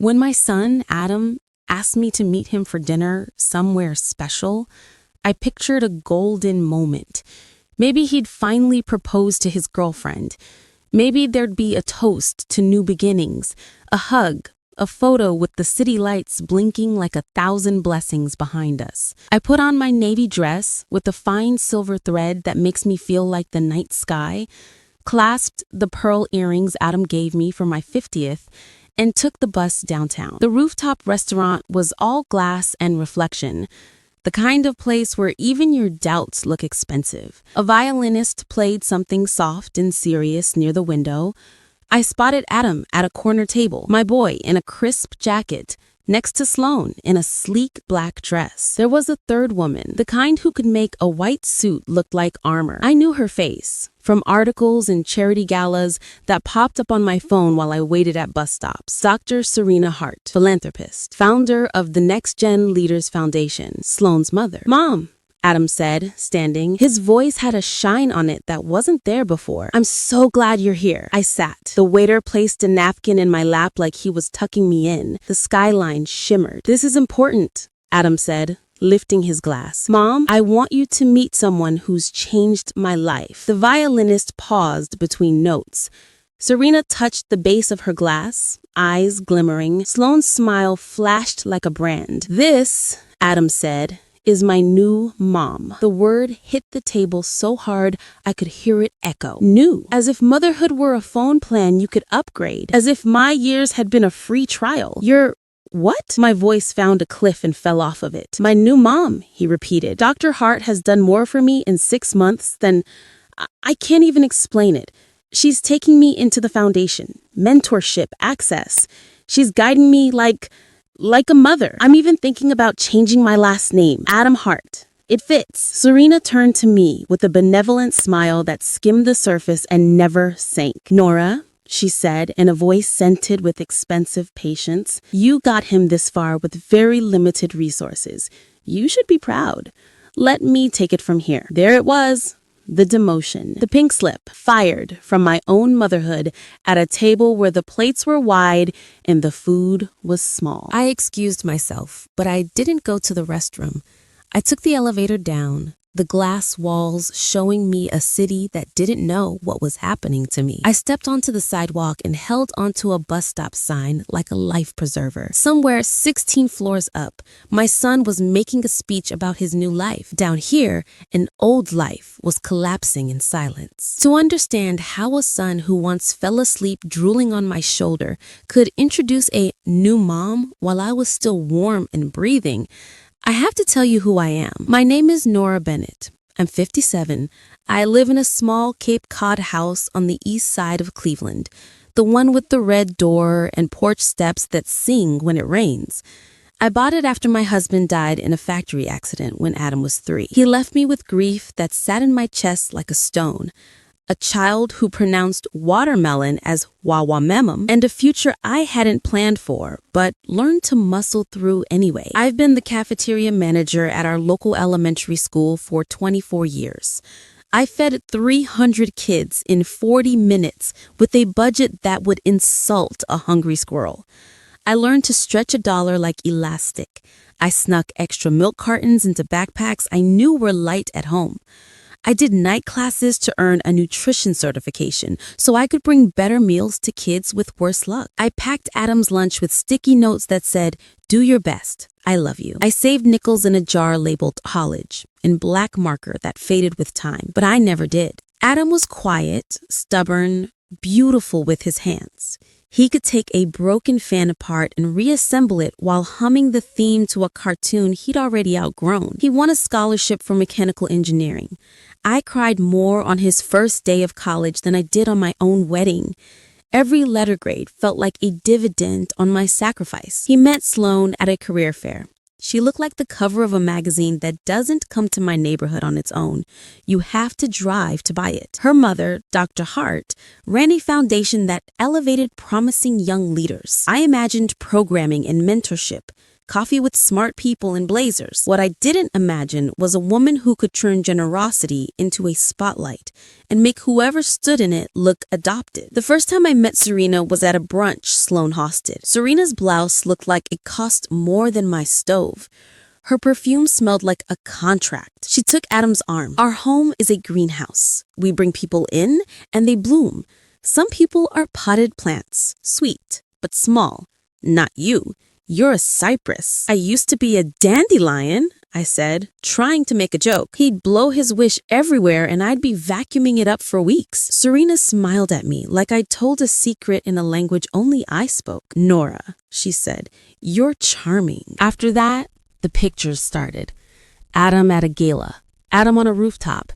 When my son, Adam, asked me to meet him for dinner somewhere special, I pictured a golden moment. Maybe he'd finally propose to his girlfriend. Maybe there'd be a toast to new beginnings, a hug, a photo with the city lights blinking like 1,000 blessings behind us. I put on my navy dress with the fine silver thread that makes me feel like the night sky, clasped the pearl earrings Adam gave me for my 50th, and took the bus downtown. The rooftop restaurant was all glass and reflection, the kind of place where even your doubts look expensive. A violinist played something soft and serious near the window. I spotted Adam at a corner table, my boy in a crisp jacket, next to Sloane in a sleek black dress. There was a third woman, the kind who could make a white suit look like armor. I knew her face from articles and charity galas that popped up on my phone while I waited at bus stops. Dr. Serena Hart, philanthropist, founder of the Next Gen Leaders Foundation, Sloane's mother. "Mom," Adam said, standing. His voice had a shine on it that wasn't there before. "I'm so glad you're here." I sat. The waiter placed a napkin in my lap like he was tucking me in. The skyline shimmered. "This is important," Adam said, lifting his glass. "Mom, I want you to meet someone who's changed my life." The violinist paused between notes. Serena touched the base of her glass, eyes glimmering. Sloane's smile flashed like a brand. "This," Adam said, "is my new mom." The word hit the table so hard I could hear it echo. New. As if motherhood were a phone plan you could upgrade. As if my years had been a free trial. "You're what?" My voice found a cliff and fell off of it. "My new mom," he repeated. "Dr. Hart has done more for me in 6 months than I can't even explain it. She's taking me into the foundation, mentorship, access. She's guiding me like a mother. I'm even thinking about changing my last name, Adam Hart. It fits." Serena turned to me with a benevolent smile that skimmed the surface and never sank. "Nora," she said in a voice scented with expensive patience, "you got him this far with very limited resources. You should be proud. Let me take it from here." There it was. The demotion. The pink slip, fired from my own motherhood at a table where the plates were wide and the food was small. I excused myself, but I didn't go to the restroom. I took the elevator down, the glass walls showing me a city that didn't know what was happening to me. I stepped onto the sidewalk and held onto a bus stop sign like a life preserver. Somewhere 16 floors up, my son was making a speech about his new life. Down here, an old life was collapsing in silence. To understand how a son who once fell asleep drooling on my shoulder could introduce a new mom while I was still warm and breathing, I have to tell you who I am. My name is Nora Bennett. I'm 57. I live in a small Cape Cod house on the east side of Cleveland, the one with the red door and porch steps that sing when it rains. I bought it after my husband died in a factory accident when Adam was 3. He left me with grief that sat in my chest like a stone. A child who pronounced watermelon as wawamemum, and a future I hadn't planned for, but learned to muscle through anyway. I've been the cafeteria manager at our local elementary school for 24 years. I fed 300 kids in 40 minutes with a budget that would insult a hungry squirrel. I learned to stretch $1 like elastic. I snuck extra milk cartons into backpacks I knew were light at home. I did night classes to earn a nutrition certification so I could bring better meals to kids with worse luck. I packed Adam's lunch with sticky notes that said, "Do your best. I love you." I saved nickels in a jar labeled college in black marker that faded with time, but I never did. Adam was quiet, stubborn, beautiful with his hands. He could take a broken fan apart and reassemble it while humming the theme to a cartoon he'd already outgrown. He won a scholarship for mechanical engineering. I cried more on his first day of college than I did on my own wedding. Every letter grade felt like a dividend on my sacrifice. He met Sloane at a career fair. She looked like the cover of a magazine that doesn't come to my neighborhood on its own. You have to drive to buy it. Her mother, Dr. Hart, ran a foundation that elevated promising young leaders. I imagined programming and mentorship, coffee with smart people in blazers. What I didn't imagine was a woman who could turn generosity into a spotlight and make whoever stood in it look adopted. The first time I met Serena was at a brunch Sloan hosted. Serena's blouse looked like it cost more than my stove. Her perfume smelled like a contract. She took Adam's arm. Our home is a greenhouse. We bring people in and they bloom. Some people are potted plants, sweet, but small. Not you. You're a cypress. I used to be a dandelion, I said, trying to make a joke. He'd blow his wish everywhere and I'd be vacuuming it up for weeks. Serena smiled at me like I'd told a secret in a language only I spoke. Nora, she said, you're charming. After that, the pictures started. Adam at a gala. Adam on a rooftop.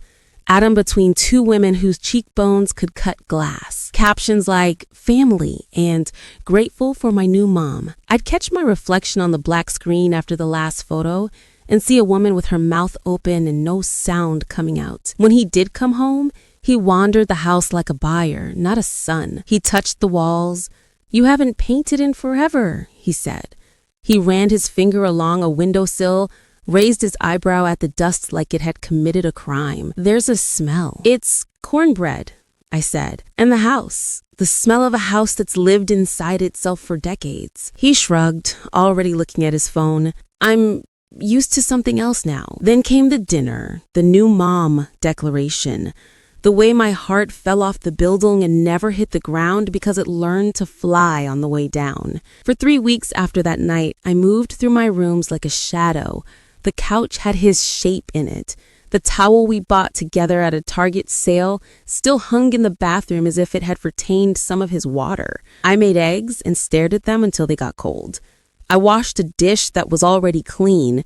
Adam between two women whose cheekbones could cut glass. Captions like family and grateful for my new mom. I'd catch my reflection on the black screen after the last photo and see a woman with her mouth open and no sound coming out. When he did come home, he wandered the house like a buyer, not a son. He touched the walls. You haven't painted in forever, he said. He ran his finger along a windowsill, raised his eyebrow at the dust like it had committed a crime. There's a smell. It's cornbread, I said. And the house. The smell of a house that's lived inside itself for decades. He shrugged, already looking at his phone. I'm used to something else now. Then came the dinner, the new mom declaration. The way my heart fell off the building and never hit the ground because it learned to fly on the way down. For 3 weeks after that night, I moved through my rooms like a shadow. The couch had his shape in it. The towel we bought together at a Target sale still hung in the bathroom as if it had retained some of his water. I made eggs and stared at them until they got cold. I washed a dish that was already clean.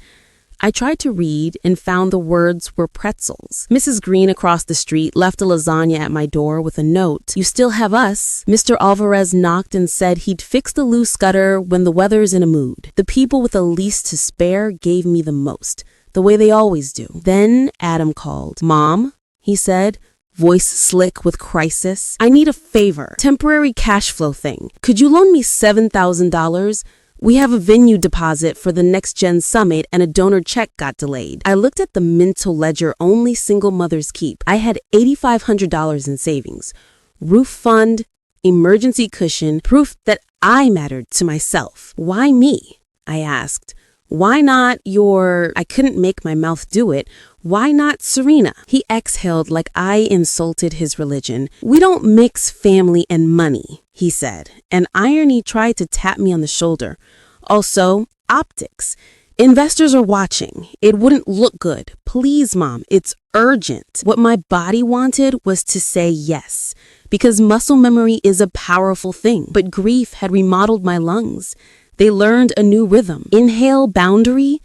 I tried to read and found the words were pretzels. Mrs. Green across the street left a lasagna at my door with a note. You still have us. Mr. Alvarez knocked and said he'd fix the loose gutter when the weather's in a mood. The people with the least to spare gave me the most, the way they always do. Then Adam called. Mom, he said, voice slick with crisis. I need a favor. Temporary cash flow thing. Could you loan me $7,000? We have a venue deposit for the Next Gen Summit and a donor check got delayed. I looked at the mental ledger only single mothers keep. I had $8,500 in savings. Roof fund, emergency cushion, proof that I mattered to myself. Why me? I asked. Why not I couldn't make my mouth do it. Why not Serena? He exhaled like I insulted his religion. We don't mix family and money, he said, and irony tried to tap me on the shoulder. Also, optics. Investors are watching. It wouldn't look good. Please, Mom, it's urgent. What my body wanted was to say yes, because muscle memory is a powerful thing, but grief had remodeled my lungs. They learned a new rhythm. Inhale, boundary.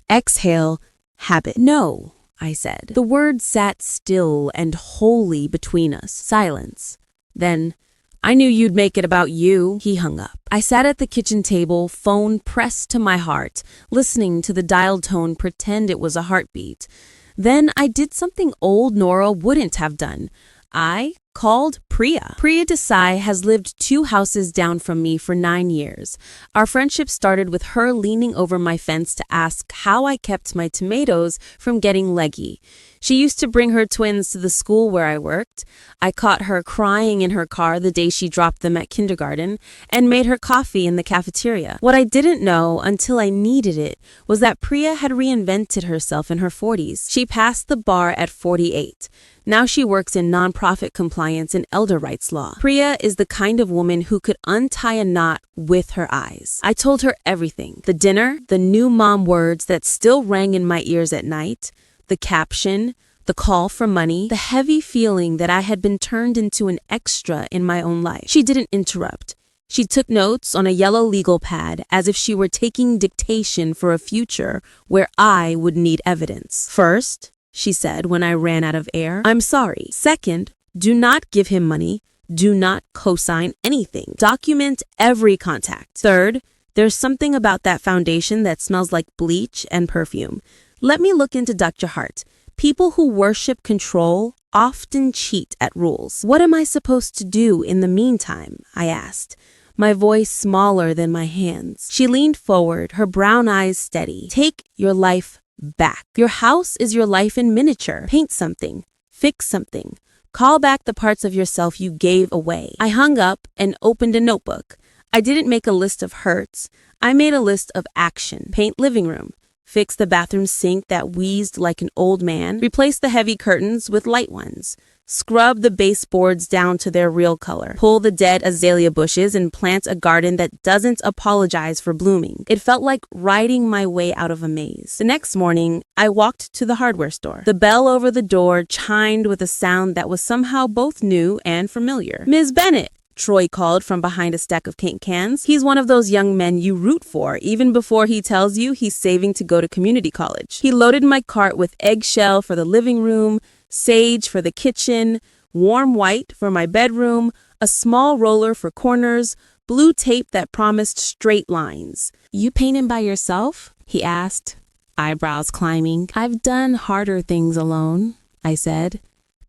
Exhale, habit. No, I said. The word sat still and holy between us. Silence. Then, I knew you'd make it about you. He hung up. I sat at the kitchen table, phone pressed to my heart, listening to the dial tone pretend it was a heartbeat. Then I did something old Nora wouldn't have done. I called Priya. Priya Desai has lived 2 houses down from me for 9 years. Our friendship started with her leaning over my fence to ask how I kept my tomatoes from getting leggy. She used to bring her twins to the school where I worked. I caught her crying in her car the day she dropped them at kindergarten and made her coffee in the cafeteria. What I didn't know until I needed it was that Priya had reinvented herself in her 40s. She passed the bar at 48. Now she works in nonprofit compliance and elder rights law. Priya is the kind of woman who could untie a knot with her eyes. I told her everything. The dinner, the new mom words that still rang in my ears at night, the caption, the call for money, the heavy feeling that I had been turned into an extra in my own life. She didn't interrupt. She took notes on a yellow legal pad as if she were taking dictation for a future where I would need evidence. First, she said when I ran out of air, I'm sorry. Second, do not give him money. Do not co-sign anything. Document every contact. Third, there's something about that foundation that smells like bleach and perfume. Let me look into Dr. Hart. People who worship control often cheat at rules. What am I supposed to do in the meantime? I asked. my voice smaller than my hands. She leaned forward, her brown eyes steady. Take your life back. Your house is your life in miniature. Paint something. Fix something. Call back the parts of yourself you gave away. I hung up and opened a notebook. I didn't make a list of hurts. I made a list of action. Paint living room. Fix the bathroom sink that wheezed like an old man. Replace the heavy curtains with light ones. Scrub the baseboards down to their real color. Pull the dead azalea bushes and plant a garden that doesn't apologize for blooming. It felt like riding my way out of a maze. The next morning, I walked to the hardware store. The bell over the door chimed with a sound that was somehow both new and familiar. "Ms. Bennett," Troy called from behind a stack of paint cans. He's one of those young men you root for, even before he tells you he's saving to go to community college. He loaded my cart with eggshell for the living room, sage for the kitchen, warm white for my bedroom, a small roller for corners, blue tape that promised straight lines. "You painting by yourself?" he asked, eyebrows climbing. "I've done harder things alone," I said,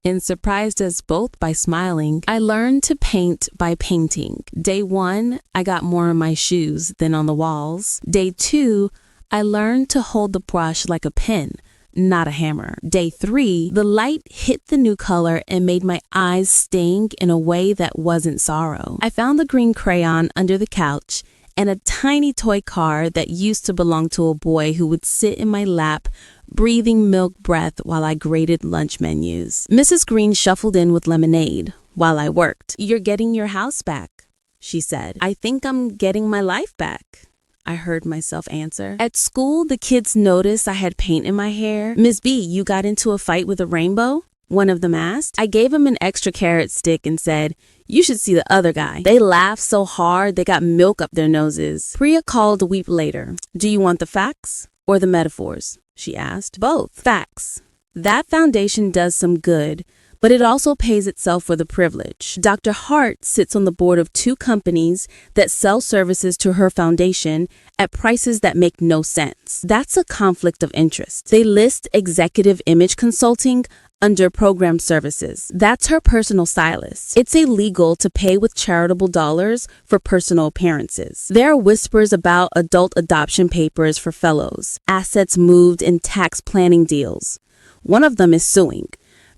and surprised us both by smiling. I learned to paint by painting. Day 1, I got more on my shoes than on the walls. Day 2, I learned to hold the brush like a pen, not a hammer. Day 3, the light hit the new color and made my eyes sting in a way that wasn't sorrow. I found the green crayon under the couch and a tiny toy car that used to belong to a boy who would sit in my lap, breathing milk breath while I graded lunch menus. Mrs. Green shuffled in with lemonade while I worked. "You're getting your house back," she said. "I think I'm getting my life back," I heard myself answer. At school, the kids noticed I had paint in my hair. "Miss B, you got into a fight with a rainbow?" one of them asked. I gave him an extra carrot stick and said, "You should see the other guy." They laughed so hard they got milk up their noses. Priya called a week later. "Do you want the facts or the metaphors?" she asked. "Both." "Facts. That foundation does some good, but it also pays itself for the privilege. Dr. Hart sits on the board of 2 companies that sell services to her foundation at prices that make no sense. That's a conflict of interest. They list executive image consulting under program services. That's her personal stylist. It's illegal to pay with charitable dollars for personal appearances. There are whispers about adult adoption papers for fellows, assets moved in tax planning deals. One of them is suing.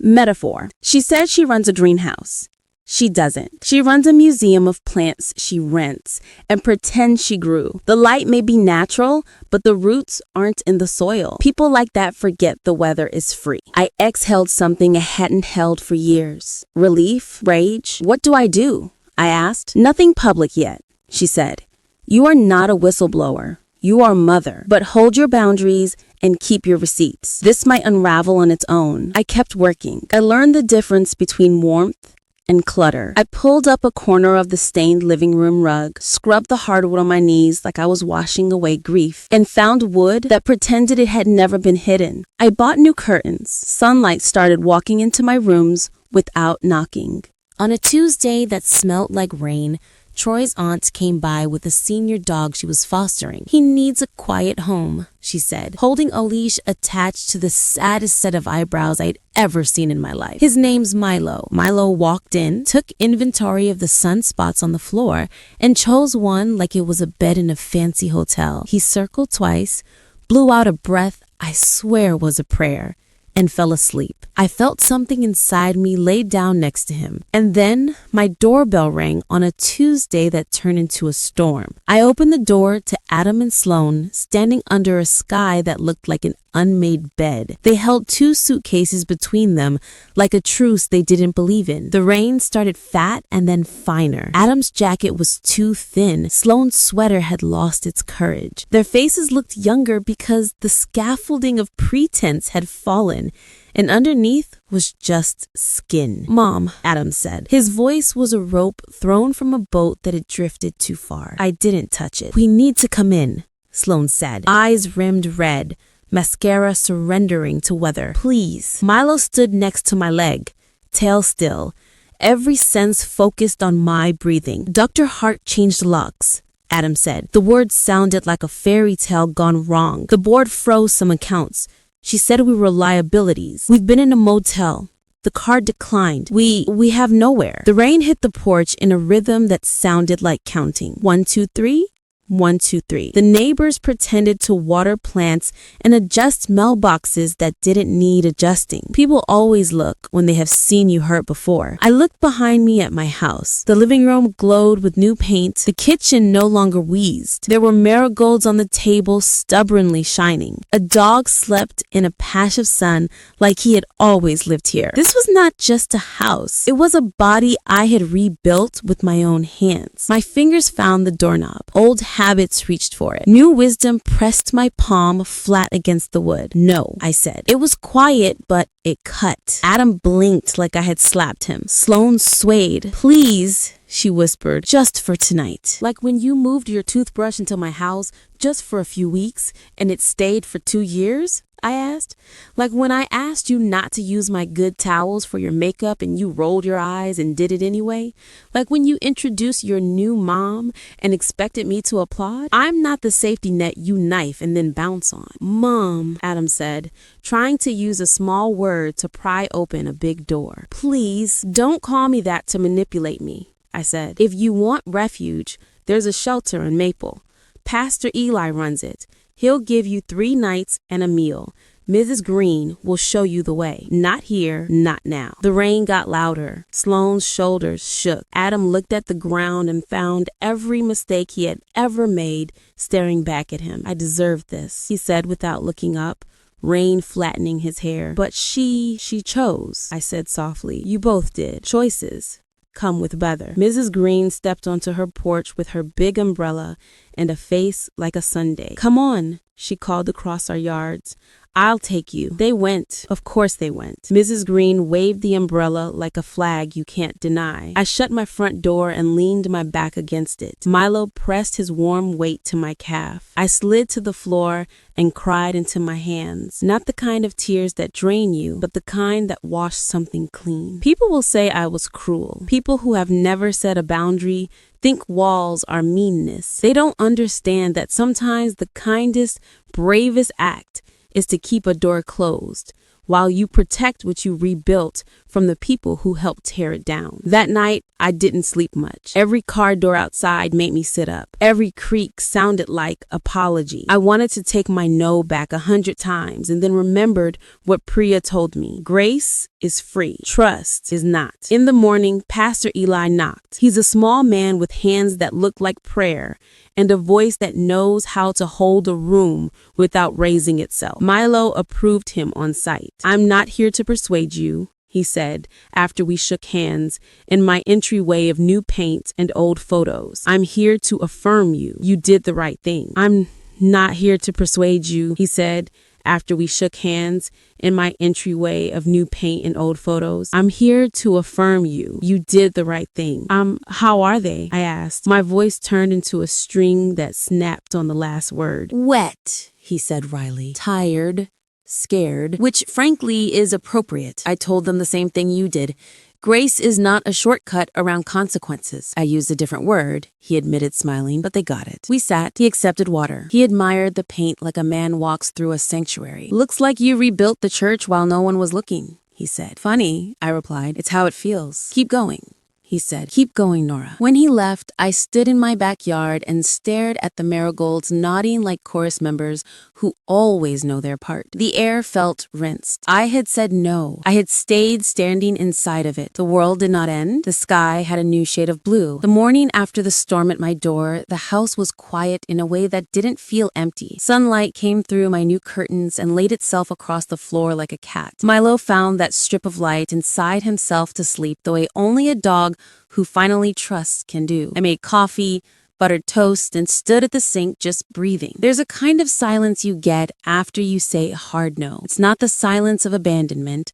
Metaphor. She says she runs a greenhouse. She doesn't. She runs a museum of plants she rents and pretends she grew. The light may be natural, but the roots aren't in the soil. People like that forget the weather is free. I exhaled something I hadn't held for years. Relief? Rage? What do I do? I asked. "Nothing public yet," she said. "You are not a whistleblower. You are a mother. But hold your boundaries and keep your receipts. This might unravel on its own." I kept working. I learned the difference between warmth and clutter. I pulled up a corner of the stained living room rug, scrubbed the hardwood on my knees like I was washing away grief, and found wood that pretended it had never been hidden. I bought new curtains. Sunlight started walking into my rooms without knocking. On a Tuesday that smelt like rain, Troy's aunt came by with a senior dog she was fostering. "He needs a quiet home," she said, holding a leash attached to the saddest set of eyebrows I'd ever seen in my life. "His name's Milo." Milo walked in, took inventory of the sunspots on the floor, and chose one like it was a bed in a fancy hotel. He circled twice, blew out a breath I swear was a prayer, and fell asleep. I felt something inside me lay down next to him. And then my doorbell rang on a Tuesday that turned into a storm. I opened the door to Adam and Sloan standing under a sky that looked like an unmade bed. They held 2 suitcases between them, like a truce they didn't believe in. The rain started fat and then finer. Adam's jacket was too thin. Sloan's sweater had lost its courage. Their faces looked younger because the scaffolding of pretense had fallen, and underneath was just skin. "Mom," Adam said. His voice was a rope thrown from a boat that had drifted too far. I didn't touch it. "We need to come in," Sloan said, eyes rimmed red, mascara surrendering to weather. "Please." Milo stood next to my leg, tail still, every sense focused on my breathing. "Dr. Hart changed locks," Adam said. The words sounded like a fairy tale gone wrong. "The board froze some accounts. She said we were liabilities. We've been in a motel. The car declined. We have nowhere. The rain hit the porch in a rhythm that sounded like counting. 1, 2, 3. 1, 2, 3. The neighbors pretended to water plants and adjust mailboxes that didn't need adjusting. People always look when they have seen you hurt before. I looked behind me at my house. The living room glowed with new paint. The kitchen no longer wheezed. There were marigolds on the table, stubbornly shining. A dog slept in a patch of sun like he had always lived here. This was not just a house. It was a body I had rebuilt with my own hands. My fingers found the doorknob. Old habits reached for it. New wisdom pressed my palm flat against the wood. No, I said. It was quiet, but it cut. Adam blinked like I had slapped him. Sloane swayed. Please, she whispered, just for tonight. Like when you moved your toothbrush into my house just for a few weeks and it stayed for 2 years? I asked. Like when I asked you not to use my good towels for your makeup and you rolled your eyes and did it anyway? Like when you introduced your new mom and expected me to applaud? I'm not the safety net you knife and then bounce on. Mom, Adam said, trying to use a small word to pry open a big door. Please, don't call me that to manipulate me, I said. If you want refuge, there's a shelter in Maple. Pastor Eli runs it. He'll give you 3 nights and a meal. Mrs. Green will show you the way. Not here, not now. The rain got louder. Sloane's shoulders shook. Adam looked at the ground and found every mistake he had ever made staring back at him. I deserved this, he said without looking up, rain flattening his hair. But she chose, I said softly. You both did. Choices come with weather. Mrs. Green stepped onto her porch with her big umbrella and a face like a Sunday. Come on, she called across our yards. I'll take you. They went. Of course they went. Mrs. Green waved the umbrella like a flag you can't deny. I shut my front door and leaned my back against it. Milo pressed his warm weight to my calf. I slid to the floor and cried into my hands. Not the kind of tears that drain you, but the kind that wash something clean. People will say I was cruel. People who have never set a boundary think walls are meanness. They don't understand that sometimes the kindest, bravest act is to keep a door closed while you protect what you rebuilt from the people who helped tear it down. That night, I didn't sleep much. Every car door outside made me sit up. Every creak sounded like apology. I wanted to take my no back 100 times and then remembered what Priya told me. Grace is free. Trust is not. In the morning, Pastor Eli knocked. He's a small man with hands that look like prayer and a voice that knows how to hold a room without raising itself. Milo approved him on sight. I'm not here to persuade you, he said, after we shook hands in my entryway of new paint and old photos. I'm here to affirm you. You did the right thing. I'm not here to persuade you, he said, after we shook hands in my entryway of new paint and old photos. I'm here to affirm you. You did the right thing. How are they? I asked. My voice turned into a string that snapped on the last word. Wet, he said wryly. Tired. Scared, which frankly is appropriate. I told them the same thing you did. Grace is not a shortcut around consequences. I used a different word, he admitted, smiling, but they got it. We sat. He accepted water. He admired the paint like a man walks through a sanctuary. Looks like you rebuilt the church while no one was looking, he said. Funny, I replied. It's how it feels. Keep going, he said. Keep going, Nora. When he left, I stood in my backyard and stared at the marigolds nodding like chorus members who always know their part. The air felt rinsed. I had said no. I had stayed standing inside of it. The world did not end. The sky had a new shade of blue. The morning after the storm at my door, the house was quiet in a way that didn't feel empty. Sunlight came through my new curtains and laid itself across the floor like a cat. Milo found that strip of light and sighed himself to sleep the way only a dog who finally trusts can do. I made coffee, buttered toast, and stood at the sink just breathing. There's a kind of silence you get after you say a hard no. It's not the silence of abandonment.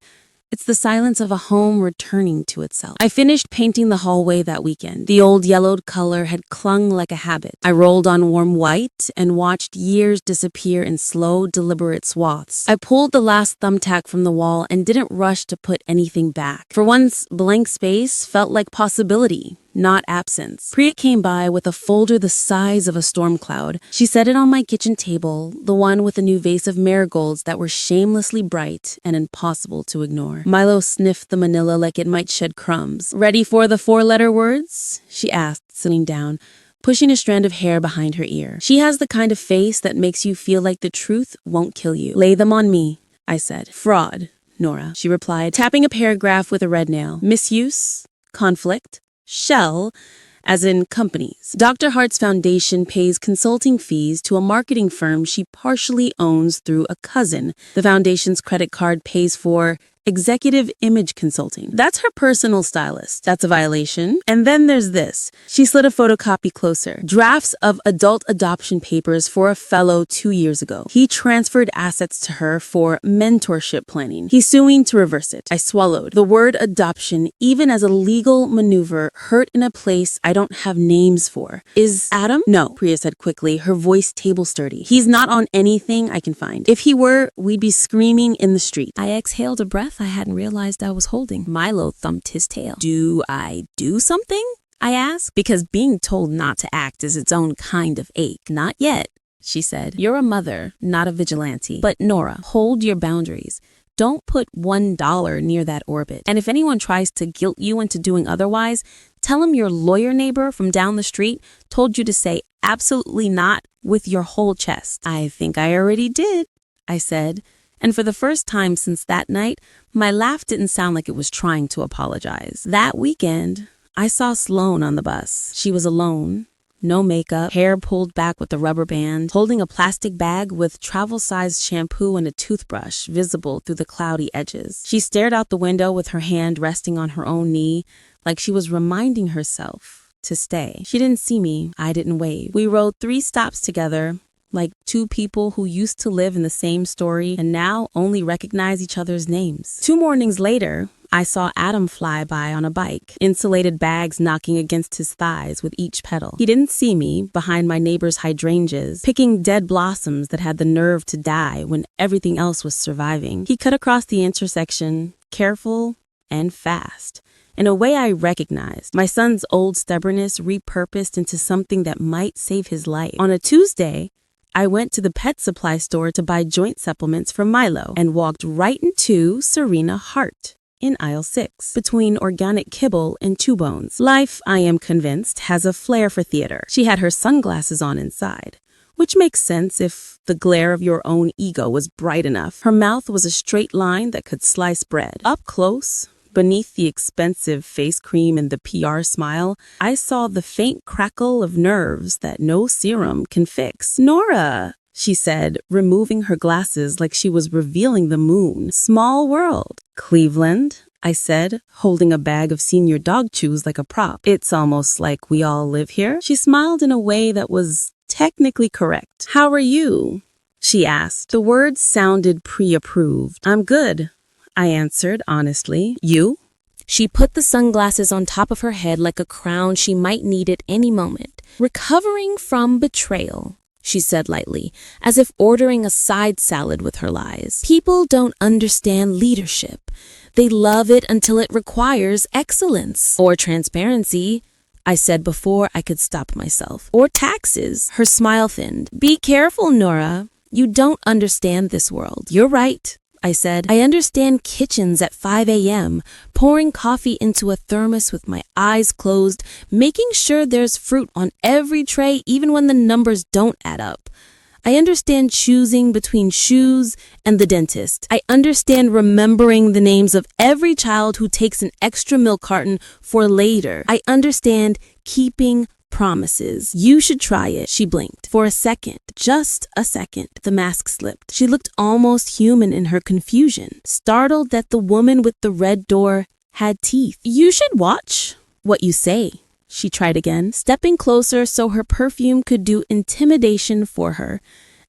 It's the silence of a home returning to itself. I finished painting the hallway that weekend. The old yellowed color had clung like a habit. I rolled on warm white and watched years disappear in slow, deliberate swaths. I pulled the last thumbtack from the wall and didn't rush to put anything back. For once, blank space felt like possibility. not absence. Priya came by with a folder the size of a storm cloud. She set it on my kitchen table, the one with a new vase of marigolds that were shamelessly bright and impossible to ignore. Milo sniffed the manila like it might shed crumbs. "Ready for the 4-letter words?" she asked, sitting down, pushing a strand of hair behind her ear. She has the kind of face that makes you feel like the truth won't kill you. "Lay them on me," I said. "Fraud, Nora," she replied, tapping a paragraph with a red nail. "Misuse, conflict, shell, as in companies. Dr. Hart's foundation pays consulting fees to a marketing firm she partially owns through a cousin. The foundation's credit card pays for executive image consulting. That's her personal stylist. That's a violation. And then there's this." She slid a photocopy closer. "Drafts of adult adoption papers for a fellow 2 years ago. He transferred assets to her for mentorship planning. He's suing to reverse it." I swallowed. The word adoption, even as a legal maneuver, hurt in a place I don't have names for. "Is Adam?" "No," Priya said quickly, her voice table sturdy. "He's not on anything I can find. If he were, we'd be screaming in the street." I exhaled a breath I hadn't realized I was holding. Milo thumped his tail. "Do I do something?" I asked, because being told not to act is its own kind of ache. "Not yet," she said. "You're a mother, not a vigilante. But Nora, hold your boundaries. Don't put $1 near that orbit. And if anyone tries to guilt you into doing otherwise, tell them your lawyer neighbor from down the street told you to say absolutely not with your whole chest." "I think I already did," I said. And for the first time since that night, my laugh didn't sound like it was trying to apologize. That weekend, I saw Sloane on the bus. She was alone, no makeup, hair pulled back with a rubber band, holding a plastic bag with travel-sized shampoo and a toothbrush visible through the cloudy edges. She stared out the window with her hand resting on her own knee, like she was reminding herself to stay. She didn't see me. I didn't wave. We rode 3 stops together, like 2 people who used to live in the same story and now only recognize each other's names. 2 mornings later, I saw Adam fly by on a bike, insulated bags knocking against his thighs with each pedal. He didn't see me behind my neighbor's hydrangeas, picking dead blossoms that had the nerve to die when everything else was surviving. He cut across the intersection, careful and fast. In a way I recognized, my son's old stubbornness repurposed into something that might save his life. On a Tuesday, I went to the pet supply store to buy joint supplements for Milo and walked right into Serena Hart in aisle 6, between organic kibble and 2 bones. Life, I am convinced, has a flair for theater. She had her sunglasses on inside, which makes sense if the glare of your own ego was bright enough. Her mouth was a straight line that could slice bread. Up close, beneath the expensive face cream and the PR smile, I saw the faint crackle of nerves that no serum can fix. "Nora," she said, removing her glasses like she was revealing the moon. "Small world." "Cleveland," I said, holding a bag of senior dog chews like a prop. "It's almost like we all live here." She smiled in a way that was technically correct. "How are you?" she asked. The words sounded pre-approved. "I'm good," I answered honestly. "You?" She put the sunglasses on top of her head like a crown she might need at any moment. "Recovering from betrayal," she said lightly, as if ordering a side salad with her lies. "People don't understand leadership. They love it until it requires excellence. Or transparency," I said before I could stop myself. "Or taxes." Her smile thinned. "Be careful, Nora. You don't understand this world." "You're right," I said. "I understand kitchens at 5 a.m., pouring coffee into a thermos with my eyes closed, making sure there's fruit on every tray even when the numbers don't add up. I understand choosing between shoes and the dentist. I understand remembering the names of every child who takes an extra milk carton for later. I understand keeping promises. You should try it." She blinked. For a second, just a second, the mask slipped. She looked almost human in her confusion, startled that the woman with the red door had teeth. "You should watch what you say," she tried again, stepping closer so her perfume could do intimidation for her.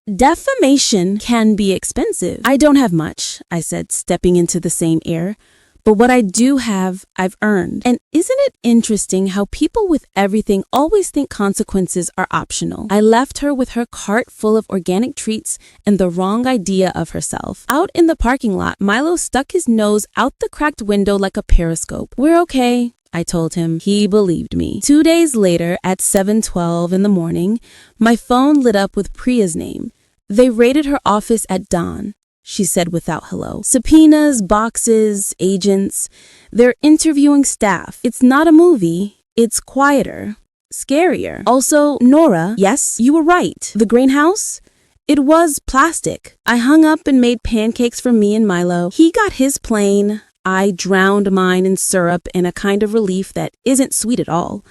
"Defamation can be expensive." "I don't have much," I said, stepping into the same air. "But what I do have, I've earned." And isn't it interesting how people with everything always think consequences are optional? I left her with her cart full of organic treats and the wrong idea of herself. Out in the parking lot, Milo stuck his nose out the cracked window like a periscope. "We're okay," I told him. He believed me. 2 days later, at 7:12 in the morning, my phone lit up with Priya's name. They raided her office at dawn, she said without hello. Subpoenas, boxes, agents. They're interviewing staff. It's not a movie. It's quieter. Scarier. Also, Nora, yes, you were right. The greenhouse? It was plastic. I hung up and made pancakes for me and Milo. He got his plain. I drowned mine in syrup in a kind of relief that isn't sweet at all,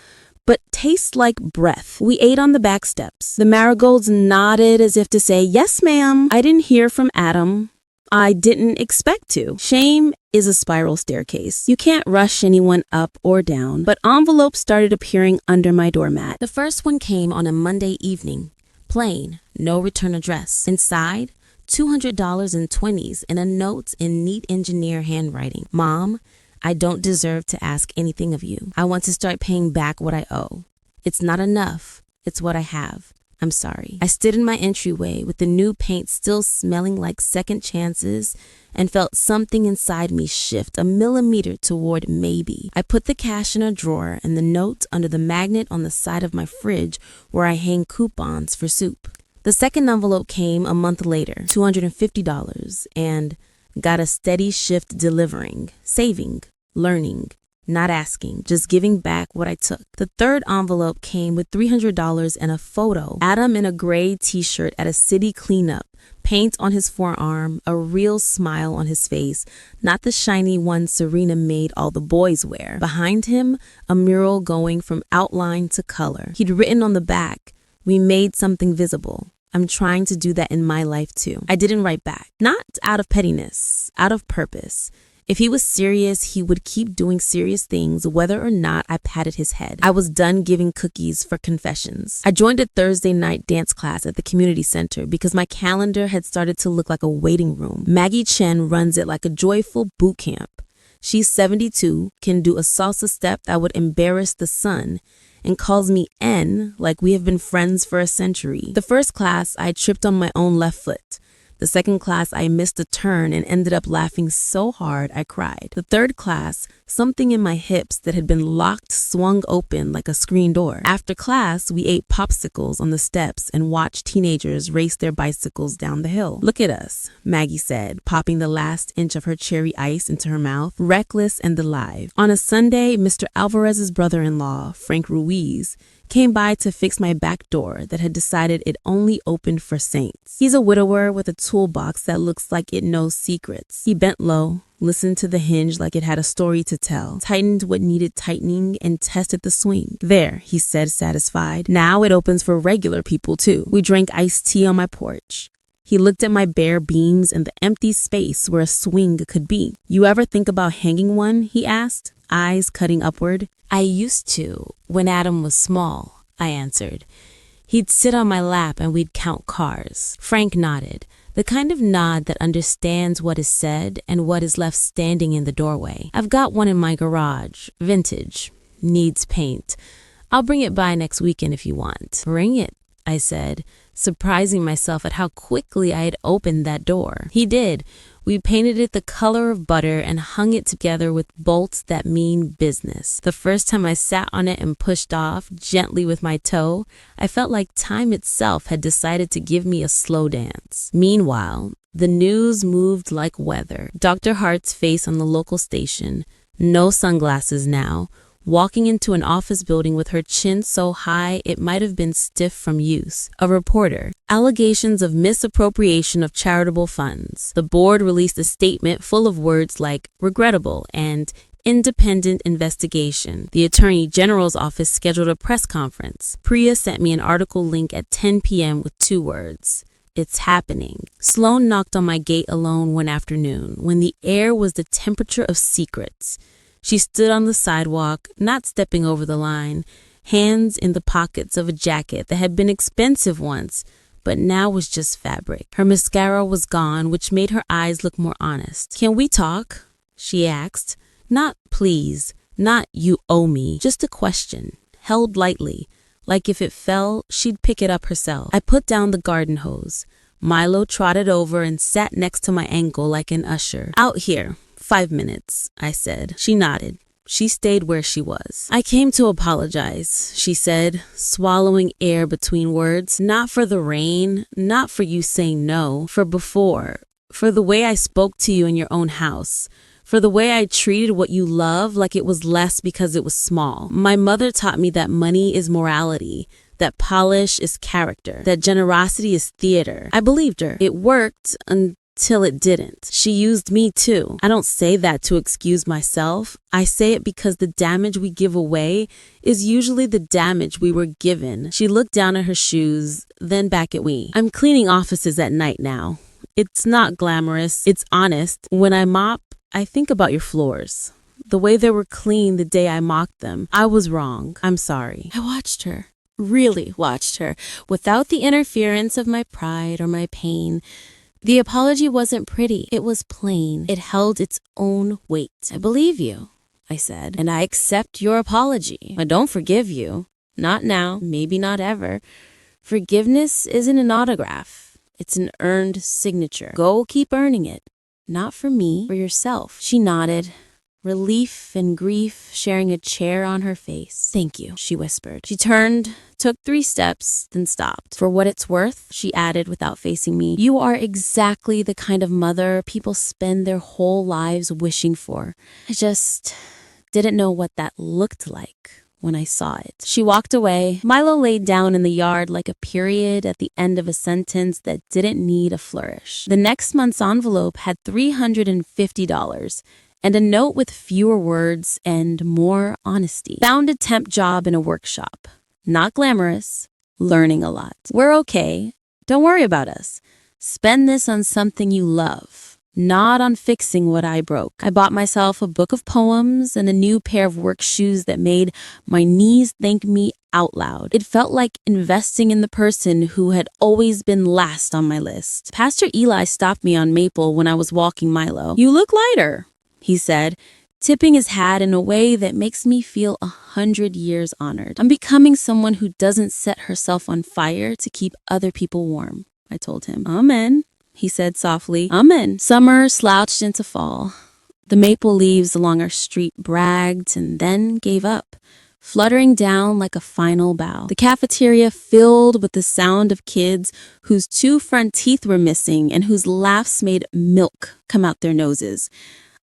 but tastes like breath. We ate on the back steps. The marigolds nodded as if to say, yes, ma'am. I didn't hear from Adam. I didn't expect to. Shame is a spiral staircase. You can't rush anyone up or down, but envelopes started appearing under my doormat. The first one came on a Monday evening. Plain, no return address. Inside, $200 in 20s and a note in neat engineer handwriting. Mom, I don't deserve to ask anything of you. I want to start paying back what I owe. It's not enough. It's what I have. I'm sorry. I stood in my entryway with the new paint still smelling like second chances and felt something inside me shift a millimeter toward maybe. I put the cash in a drawer and the note under the magnet on the side of my fridge where I hang coupons for soup. The second envelope came a month later, $250, and got a steady shift delivering, saving, learning, not asking, just giving back what I took. The third envelope came with $300 and a photo. Adam in a gray t-shirt at a city cleanup, paint on his forearm, a real smile on his face, not the shiny one Serena made all the boys wear. Behind him, a mural going from outline to color. He'd written on the back, "We made something visible. I'm trying to do that in my life too." I didn't write back. Not out of pettiness, out of purpose. If he was serious, he would keep doing serious things, whether or not I patted his head. I was done giving cookies for confessions. I joined a Thursday night dance class at the community center because my calendar had started to look like a waiting room. Maggie Chen runs it like a joyful boot camp. She's 72, can do a salsa step that would embarrass the sun, and calls me N like we have been friends for a century. The first class, I tripped on my own left foot. The second class, I missed a turn and ended up laughing so hard I cried. The third class, something in my hips that had been locked swung open like a screen door. After class, we ate popsicles on the steps and watched teenagers race their bicycles down the hill. Look at us, Maggie said, popping the last inch of her cherry ice into her mouth, reckless and alive. On a Sunday, Mr. Alvarez's brother-in-law, Frank Ruiz, came by to fix my back door that had decided it only opened for saints. He's a widower with a toolbox that looks like it knows secrets. He bent low, listened to the hinge like it had a story to tell, tightened what needed tightening, and tested the swing. There, he said, satisfied. Now it opens for regular people too. We drank iced tea on my porch. He looked at my bare beams and the empty space where a swing could be. You ever think about hanging one? He asked, eyes cutting upward. I used to, when Adam was small, I answered. He'd sit on my lap and we'd count cars. Frank nodded, the kind of nod that understands what is said and what is left standing in the doorway. I've got one in my garage, vintage, needs paint. I'll bring it by next weekend if you want. Bring it, I said, surprising myself at how quickly I had opened that door. He did. We painted it the color of butter and hung it together with bolts that mean business. The first time I sat on it and pushed off, gently with my toe, I felt like time itself had decided to give me a slow dance. Meanwhile, the news moved like weather. Dr. Hart's face on the local station, no sunglasses now, walking into an office building with her chin so high it might have been stiff from use. A reporter. Allegations of misappropriation of charitable funds. The board released a statement full of words like regrettable and independent investigation. The Attorney General's office scheduled a press conference. Priya sent me an article link at 10 p.m. with 2 words. It's happening. Sloan knocked on my gate alone one afternoon when the air was the temperature of secrets. She stood on the sidewalk, not stepping over the line, hands in the pockets of a jacket that had been expensive once, but now was just fabric. Her mascara was gone, which made her eyes look more honest. Can we talk? She asked. Not please, not you owe me, just a question, held lightly, like if it fell, she'd pick it up herself. I put down the garden hose. Milo trotted over and sat next to my ankle like an usher. Out here. 5 minutes, I said. She nodded. She stayed where she was. "I came to apologize," she said, swallowing air between words. "Not for the rain, not for you saying no, for before, for the way I spoke to you in your own house, for the way I treated what you love like it was less because it was small. My mother taught me that money is morality, that polish is character, that generosity is theater. I believed her. It worked until it didn't. She used me too. I don't say that to excuse myself. I say it because the damage we give away is usually the damage we were given." She looked down at her shoes, then back at me. "I'm cleaning offices at night now. It's not glamorous. It's honest. When I mop, I think about your floors. The way they were clean the day I mocked them. I was wrong. I'm sorry." I watched her. Really watched her, without the interference of my pride or my pain. The apology wasn't pretty. It was plain. It held its own weight. "I believe you," I said, "and I accept your apology. I don't forgive you. Not now, maybe not ever. Forgiveness isn't an autograph. It's an earned signature. Go keep earning it. Not for me, for yourself." She nodded, relief and grief sharing a chair on her face. "Thank you," she whispered. She turned, took 3 steps, then stopped. "For what it's worth," she added without facing me, "you are exactly the kind of mother people spend their whole lives wishing for. I just didn't know what that looked like when I saw it." She walked away. Milo laid down in the yard like a period at the end of a sentence that didn't need a flourish. The next month's envelope had $350 and a note with fewer words and more honesty. "Found a temp job in a workshop. Not glamorous. Learning a lot. We're okay. Don't worry about us. Spend this on something you love, not on fixing what I broke." I bought myself a book of poems and a new pair of work shoes that made my knees thank me out loud. It felt like investing in the person who had always been last on my list. Pastor Eli stopped me on Maple when I was walking Milo. "You look lighter," he said, tipping his hat in a way that makes me feel 100 years honored. "I'm becoming someone who doesn't set herself on fire to keep other people warm," I told him. "Amen," he said softly. "Amen." Summer slouched into fall. The maple leaves along our street bragged and then gave up, fluttering down like a final bow. The cafeteria filled with the sound of kids whose 2 front teeth were missing and whose laughs made milk come out their noses.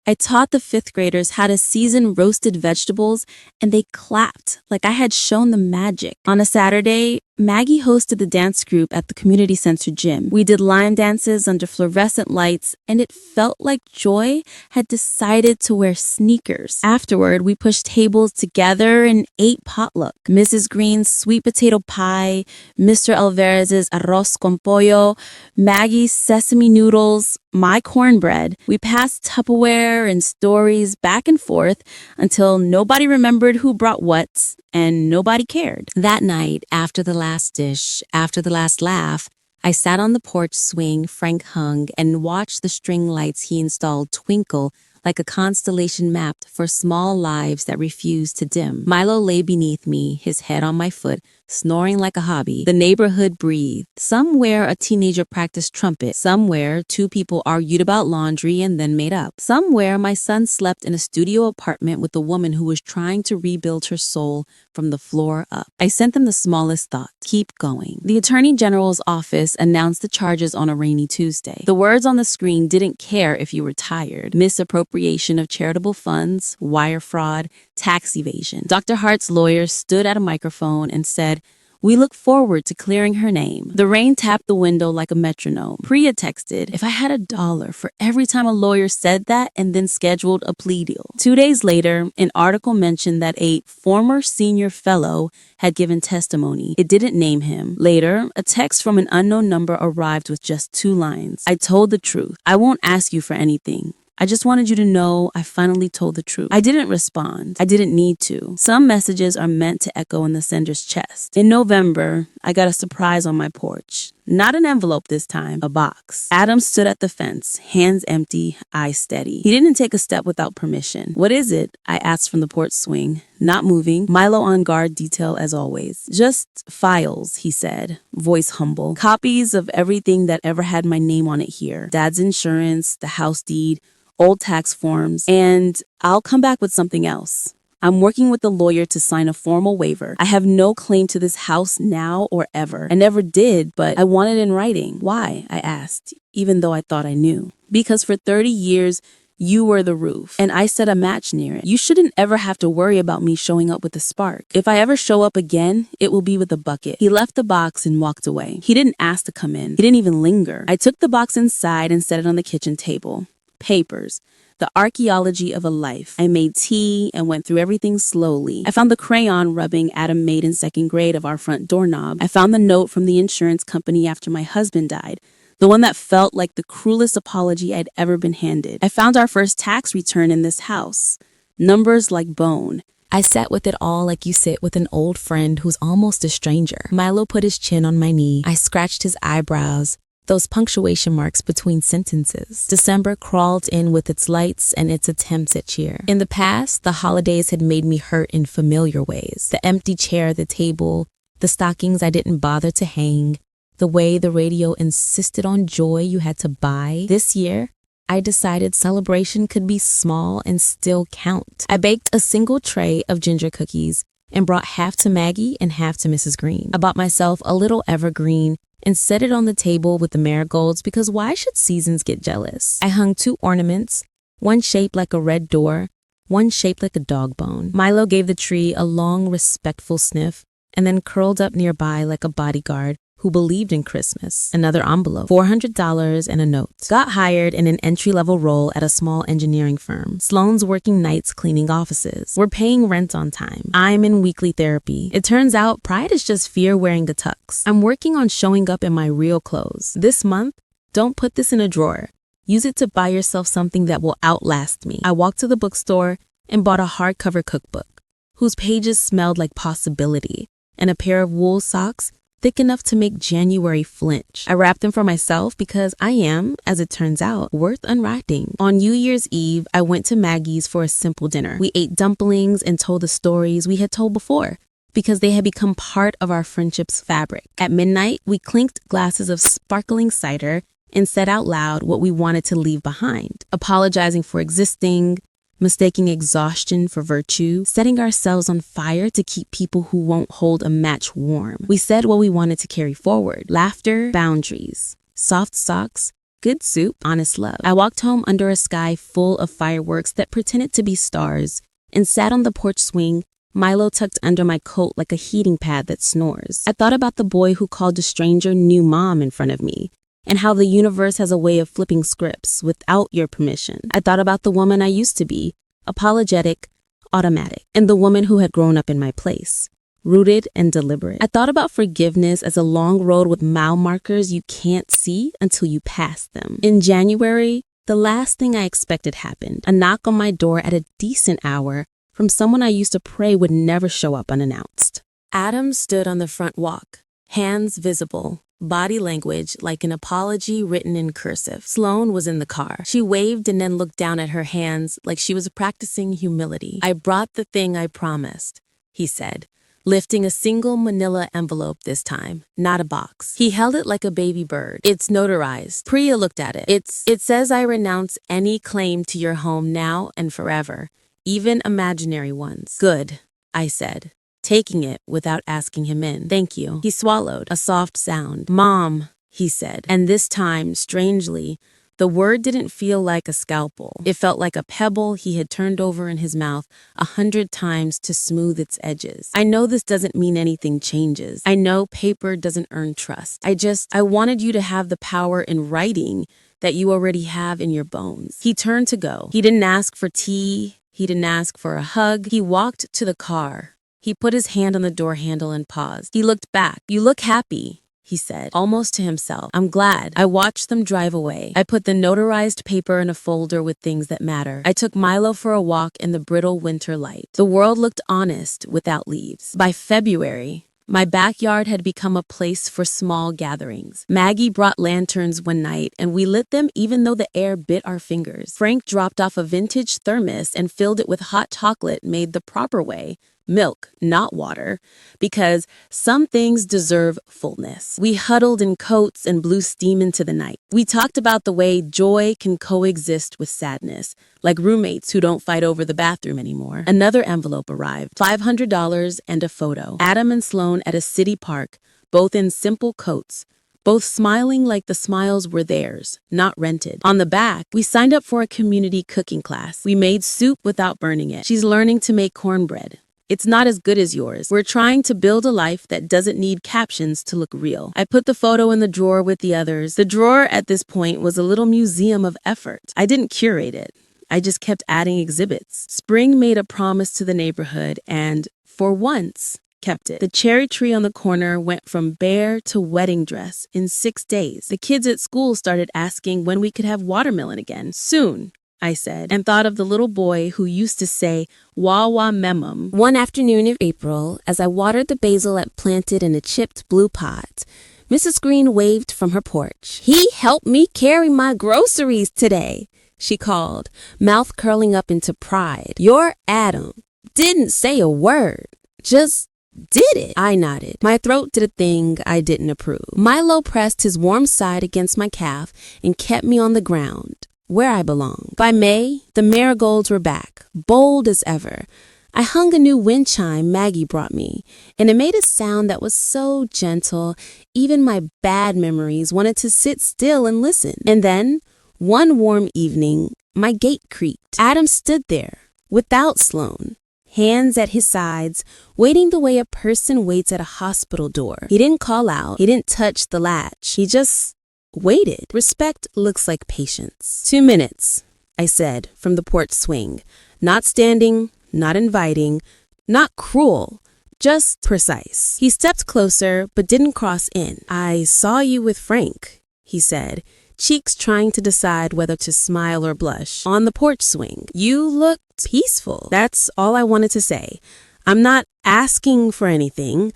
I taught the 5th graders how to season roasted vegetables, and they clapped like I had shown them magic. On a Saturday, Maggie hosted the dance group at the community center gym. We did line dances under fluorescent lights, and it felt like Joy had decided to wear sneakers. Afterward, we pushed tables together and ate potluck. Mrs. Green's sweet potato pie, Mr. Alvarez's arroz con pollo, Maggie's sesame noodles, my cornbread. We passed Tupperware and stories back and forth until nobody remembered who brought what, and nobody cared. That night, after the last dish, after the last laugh, I sat on the porch swing Frank hung and watched the string lights he installed twinkle like a constellation mapped for small lives that refused to dim. Milo lay beneath me, his head on my foot, snoring like a hobby. The neighborhood breathed. Somewhere a teenager practiced trumpet. Somewhere 2 people argued about laundry and then made up. Somewhere my son slept in a studio apartment with a woman who was trying to rebuild her soul from the floor up. I sent them the smallest thought. Keep going. The Attorney General's office announced the charges on a rainy Tuesday. The words on the screen didn't care if you were tired. Misappropriation of charitable funds, wire fraud, tax evasion. Dr. Hart's lawyer stood at a microphone and said, "We look forward to clearing her name." The rain tapped the window like a metronome. Priya texted, "If I had $1 for every time a lawyer said that and then scheduled a plea deal." 2 days later, an article mentioned that a former senior fellow had given testimony. It didn't name him. Later, a text from an unknown number arrived with just 2 lines. "I told the truth. I won't ask you for anything. I just wanted you to know I finally told the truth." I didn't respond. I didn't need to. Some messages are meant to echo in the sender's chest. In November, I got a surprise on my porch. Not an envelope this time, a box. Adam stood at the fence, hands empty, eyes steady. He didn't take a step without permission. What is it? I asked from the porch swing. Not moving. Milo on guard, detail as always. Just files, he said, voice humble. Copies of everything that ever had my name on it here. Dad's insurance, the house deed, old tax forms, and I'll come back with something else. I'm working with the lawyer to sign a formal waiver. I have no claim to this house now or ever. I never did, but I want it in writing. Why? I asked, even though I thought I knew. Because for 30 years, you were the roof, and I set a match near it. You shouldn't ever have to worry about me showing up with a spark. If I ever show up again, it will be with a bucket. He left the box and walked away. He didn't ask to come in. He didn't even linger. I took the box inside and set it on the kitchen table. Papers. The archaeology of a life. I made tea and went through everything slowly. I found the crayon rubbing Adam made in second grade of our front doorknob. I found the note from the insurance company after my husband died. The one that felt like the cruelest apology I'd ever been handed. I found our first tax return in this house. Numbers like bone. I sat with it all like you sit with an old friend who's almost a stranger. Milo put his chin on my knee. I scratched his eyebrows. Those punctuation marks between sentences. December crawled in with its lights and its attempts at cheer. In the past, the holidays had made me hurt in familiar ways. The empty chair at the table, the stockings I didn't bother to hang, the way the radio insisted on joy you had to buy. This year, I decided celebration could be small and still count. I baked a single tray of ginger cookies and brought half to Maggie and half to Mrs. Green. I bought myself a little evergreen and set it on the table with the marigolds because why should seasons get jealous? I hung 2 ornaments, one shaped like a red door, one shaped like a dog bone. Milo gave the tree a long, respectful sniff and then curled up nearby like a bodyguard who believed in Christmas. Another envelope, $400 and a note. Got hired in an entry-level role at a small engineering firm. Sloan's working nights cleaning offices. We're paying rent on time. I'm in weekly therapy. It turns out pride is just fear wearing a tux. I'm working on showing up in my real clothes. This month, don't put this in a drawer. Use it to buy yourself something that will outlast me. I walked to the bookstore and bought a hardcover cookbook whose pages smelled like possibility and a pair of wool socks thick enough to make January flinch. I wrapped them for myself because I am, as it turns out, worth unwrapping. On New Year's Eve, I went to Maggie's for a simple dinner. We ate dumplings and told the stories we had told before because they had become part of our friendship's fabric. At midnight, we clinked glasses of sparkling cider and said out loud what we wanted to leave behind, apologizing for existing, mistaking exhaustion for virtue, setting ourselves on fire to keep people who won't hold a match warm. We said what we wanted to carry forward. Laughter, boundaries, soft socks, good soup, honest love. I walked home under a sky full of fireworks that pretended to be stars and sat on the porch swing, Milo tucked under my coat like a heating pad that snores. I thought about the boy who called a stranger new mom in front of me, and how the universe has a way of flipping scripts without your permission. I thought about the woman I used to be, apologetic, automatic, and the woman who had grown up in my place, rooted and deliberate. I thought about forgiveness as a long road with mile markers you can't see until you pass them. In January, the last thing I expected happened, a knock on my door at a decent hour from someone I used to pray would never show up unannounced. Adam stood on the front walk, hands visible, body language like an apology written in cursive. Sloan was in the car. She waved and then looked down at her hands like she was practicing humility. I brought the thing I promised, he said, lifting a single manila envelope this time, not a box. He held it like a baby bird. It's notarized. Priya looked at it. It says I renounce any claim to your home now and forever, even imaginary ones. Good, I said, taking it without asking him in. Thank you. He swallowed, a soft sound. Mom, he said. And this time, strangely, the word didn't feel like a scalpel. It felt like a pebble he had turned over in his mouth 100 times to smooth its edges. I know this doesn't mean anything changes. I know paper doesn't earn trust. I wanted you to have the power in writing that you already have in your bones. He turned to go. He didn't ask for tea. He didn't ask for a hug. He walked to the car. He put his hand on the door handle and paused. He looked back. You look happy, he said, almost to himself. I'm glad. I watched them drive away. I put the notarized paper in a folder with things that matter. I took Milo for a walk in the brittle winter light. The world looked honest without leaves. By February, My backyard had become a place for small gatherings. Maggie brought lanterns one night, and we lit them even though the air bit our fingers. Frank dropped off a vintage thermos and filled it with hot chocolate made the proper way. Milk, not water, because some things deserve fullness. We huddled in coats and blew steam into the night. We talked about the way joy can coexist with sadness, like roommates who don't fight over the bathroom anymore. Another envelope arrived, $500 and a photo. Adam and Sloan at a city park, both in simple coats, both smiling like the smiles were theirs, not rented. On the back, we signed up for a community cooking class. We made soup without burning it. She's learning to make cornbread. It's not as good as yours. We're trying to build a life that doesn't need captions to look real. I put the photo in the drawer with the others. The drawer at this point was a little museum of effort. I didn't curate it. I just kept adding exhibits. Spring made a promise to the neighborhood and, for once, kept it. The cherry tree on the corner went from bare to wedding dress in 6 days. The kids at school started asking when we could have watermelon again. Soon, I said, and thought of the little boy who used to say, "Wawa memum." One afternoon in April, as I watered the basil I planted in a chipped blue pot, Mrs. Green waved from her porch. "He helped me carry my groceries today," she called, mouth curling up into pride. "Your Adam didn't say a word, just did it." I nodded. My throat did a thing I didn't approve. Milo pressed his warm side against my calf and kept me on the ground, where I belong. By May, the marigolds were back, bold as ever. I hung a new wind chime Maggie brought me, and it made a sound that was so gentle, even my bad memories wanted to sit still and listen. And then, one warm evening, my gate creaked. Adam stood there, without Sloan, hands at his sides, waiting the way a person waits at a hospital door. He didn't call out. He didn't touch the latch. He just waited. Respect looks like patience. 2 minutes, I said, from the porch swing. Not standing, not inviting, not cruel, just precise. He stepped closer, but didn't cross in. "I saw you with Frank," he said, cheeks trying to decide whether to smile or blush, "on the porch swing. You looked peaceful." That's all I wanted to say. I'm not asking for anything.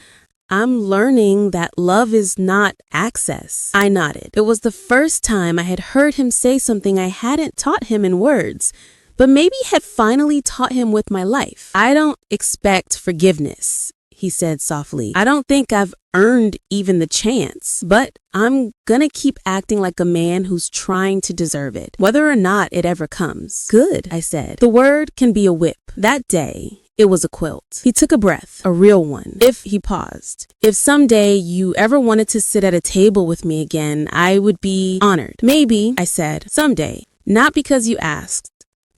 I'm learning that love is not access. I nodded. It was the first time I had heard him say something I hadn't taught him in words, but maybe had finally taught him with my life. "I don't expect forgiveness," he said softly. "I don't think I've earned even the chance, but I'm gonna keep acting like a man who's trying to deserve it, whether or not it ever comes." "Good," I said. "The word can be a whip." That day, it was a quilt. He took a breath, a real one. He paused. "If someday you ever wanted to sit at a table with me again, I would be honored." "Maybe," I said, "someday. Not because you asked,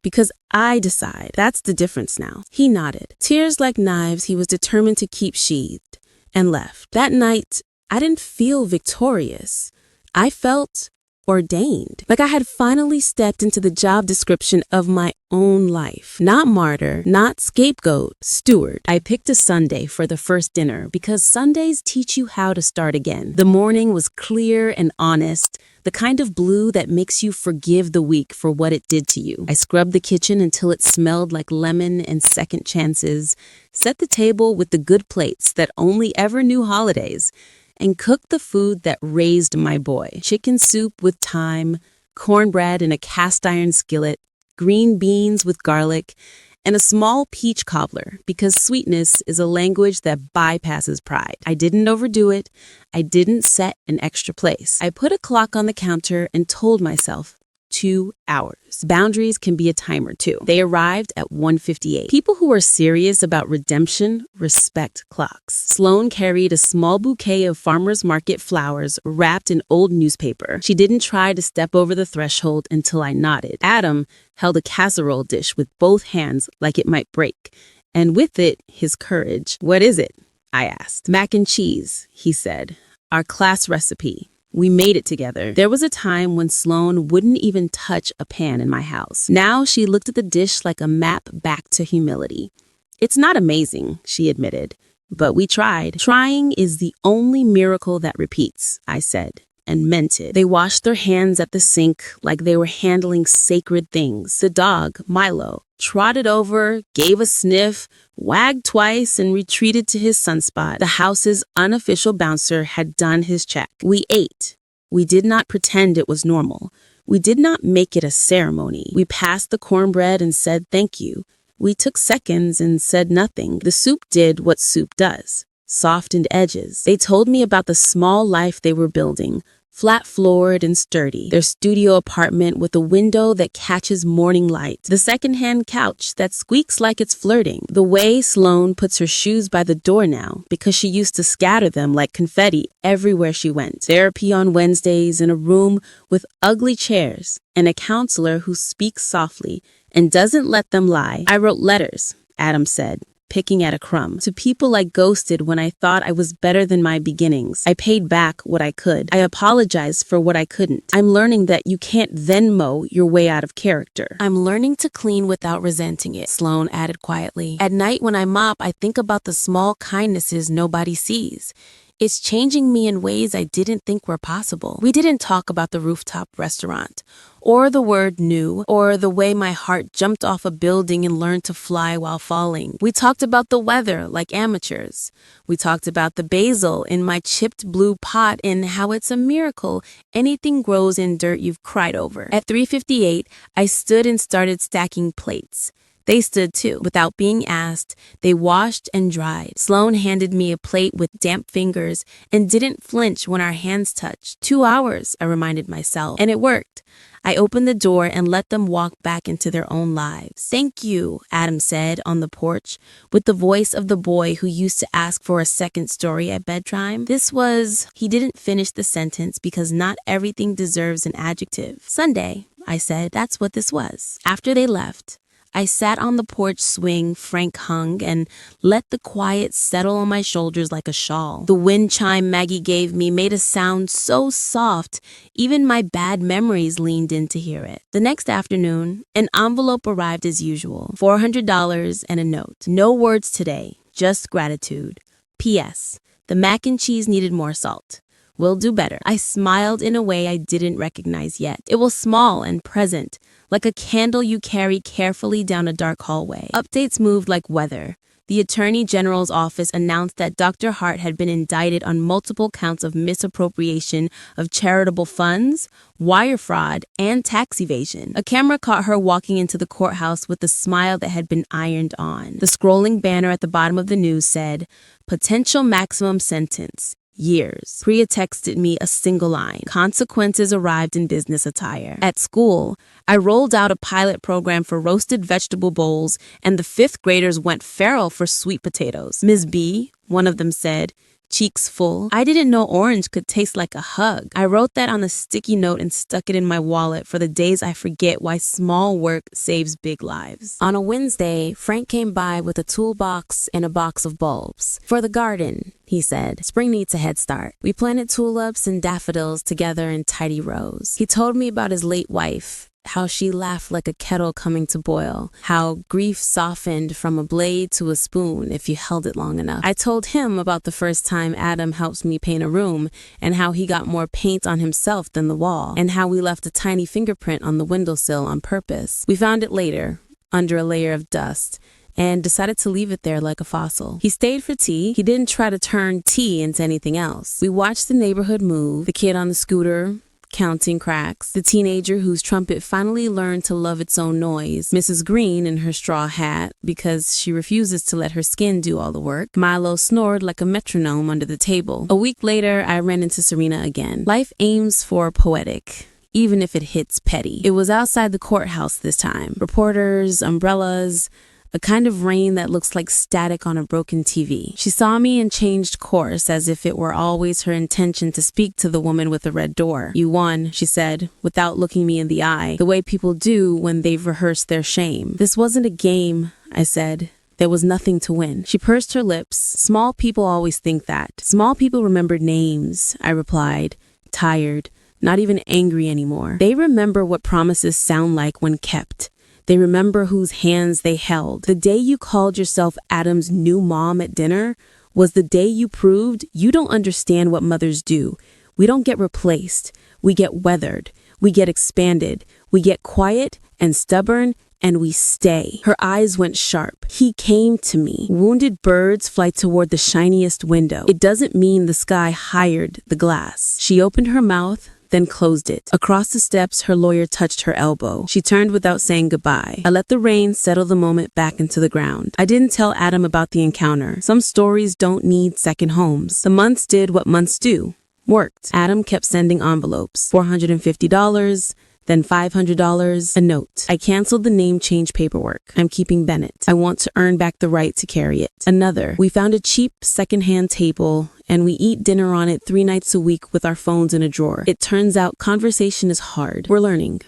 because I decide. That's the difference now." He nodded. Tears like knives he was determined to keep sheathed, and left. That night, I didn't feel victorious. I felt ordained, like I had finally stepped into the job description of my own life. Not martyr, not scapegoat, steward. I picked a Sunday for the first dinner because Sundays teach you how to start again. The morning was clear and honest, the kind of blue that makes you forgive the week for what it did to you. I scrubbed the kitchen until it smelled like lemon and second chances, set the table with the good plates that only ever knew holidays, and cooked the food that raised my boy. Chicken soup with thyme, cornbread in a cast iron skillet, green beans with garlic, and a small peach cobbler, because sweetness is a language that bypasses pride. I didn't overdo it. I didn't set an extra place. I put a clock on the counter and told myself, 2 hours. Boundaries can be a timer too. They arrived at 1:58. People who are serious about redemption respect clocks. Sloan carried a small bouquet of farmer's market flowers wrapped in old newspaper. She didn't try to step over the threshold until I nodded. Adam held a casserole dish with both hands like it might break, and with it, his courage. "What is it?" I asked. "Mac and cheese," he said. "Our class recipe. We made it together." There was a time when Sloan wouldn't even touch a pan in my house. Now she looked at the dish like a map back to humility. "It's not amazing," she admitted, "but we tried." "Trying is the only miracle that repeats," I said, and meant it. They washed their hands at the sink like they were handling sacred things. The dog, Milo, trotted over, gave a sniff, wagged twice, and retreated to his sunspot. The house's unofficial bouncer had done his check. We ate. We did not pretend it was normal. We did not make it a ceremony. We passed the cornbread and said thank you. We took seconds and said nothing. The soup did what soup does. Softened edges. They told me about the small life they were building, flat-floored and sturdy. Their studio apartment with a window that catches morning light. The second-hand couch that squeaks like it's flirting. The way Sloane puts her shoes by the door now because she used to scatter them like confetti everywhere she went. Therapy on Wednesdays in a room with ugly chairs and a counselor who speaks softly and doesn't let them lie. I wrote letters, Adam said, picking at a crumb, to people I ghosted when I thought I was better than my beginnings. I paid back what I could. I apologized for what I couldn't. I'm learning that you can't Venmo your way out of character. I'm learning to clean without resenting it, Sloane added quietly. At night when I mop, I think about the small kindnesses nobody sees. It's changing me in ways I didn't think were possible. We didn't talk about the rooftop restaurant, or the word new, or the way my heart jumped off a building and learned to fly while falling. We talked about the weather like amateurs. We talked about the basil in my chipped blue pot and how it's a miracle anything grows in dirt you've cried over. At 3:58, I stood and started stacking plates. They stood too. Without being asked, they washed and dried. Sloane handed me a plate with damp fingers and didn't flinch when our hands touched. 2 hours, I reminded myself, and it worked. I opened the door and let them walk back into their own lives. Thank you, Adam said on the porch, with the voice of the boy who used to ask for a second story at bedtime. He didn't finish the sentence because not everything deserves an adjective. Sunday, I said, that's what this was. After they left, I sat on the porch swing Frank hung and let the quiet settle on my shoulders like a shawl. The wind chime Maggie gave me made a sound so soft, even my bad memories leaned in to hear it. The next afternoon, an envelope arrived as usual, $400 and a note. No words today, just gratitude. P.S. The mac and cheese needed more salt. We'll do better. I smiled in a way I didn't recognize yet. It was small and present, like a candle you carry carefully down a dark hallway. Updates moved like weather. The Attorney General's office announced that Dr. Hart had been indicted on multiple counts of misappropriation of charitable funds, wire fraud, and tax evasion. A camera caught her walking into the courthouse with a smile that had been ironed on. The scrolling banner at the bottom of the news said, "Potential maximum sentence. Years." Priya texted me a single line. Consequences arrived in business attire. At school, I rolled out a pilot program for roasted vegetable bowls, and the 5th graders went feral for sweet potatoes. Ms. B, one of them said, cheeks full, "I didn't know orange could taste like a hug." I wrote that on a sticky note and stuck it in my wallet for the days I forget why small work saves big lives. On a Wednesday, Frank came by with a toolbox and a box of bulbs. "For the garden," he said. "Spring needs a head start." We planted tulips and daffodils together in tidy rows. He told me about his late wife, how she laughed like a kettle coming to boil, how grief softened from a blade to a spoon if you held it long enough. I told him about the first time Adam helped me paint a room and how he got more paint on himself than the wall, and how we left a tiny fingerprint on the windowsill on purpose. We found it later, under a layer of dust, and decided to leave it there like a fossil. He stayed for tea. He didn't try to turn tea into anything else. We watched the neighborhood move, the kid on the scooter counting cracks, the teenager whose trumpet finally learned to love its own noise, Mrs. Green in her straw hat because she refuses to let her skin do all the work. Milo snored like a metronome under the table. A week later, I ran into Serena again. Life aims for poetic, even if it hits petty. It was outside the courthouse this time. Reporters, umbrellas, a kind of rain that looks like static on a broken TV. She saw me and changed course as if it were always her intention to speak to the woman with the red door. "You won," she said, without looking me in the eye, the way people do when they've rehearsed their shame. "This wasn't a game," I said. There was nothing to win. She pursed her lips. "Small people always think that. Small people remember names," I replied, tired, not even angry anymore. They remember what promises sound like when kept. They remember whose hands they held. The day you called yourself Adam's new mom at dinner was the day you proved you don't understand what mothers do. We don't get replaced. We get weathered. We get expanded. We get quiet and stubborn and we stay. Her eyes went sharp. He came to me. Wounded birds fly toward the shiniest window. It doesn't mean the sky hired the glass. She opened her mouth, then closed it. Across the steps, her lawyer touched her elbow. She turned without saying goodbye. I let the rain settle the moment back into the ground. I didn't tell Adam about the encounter. Some stories don't need second homes. The months did what months do. Worked. Adam kept sending envelopes. $450, then $500, a note. I canceled the name change paperwork. I'm keeping Bennett. I want to earn back the right to carry it. Another. We found a cheap secondhand table and we eat dinner on it 3 nights a week with our phones in a drawer. It turns out conversation is hard. We're learning.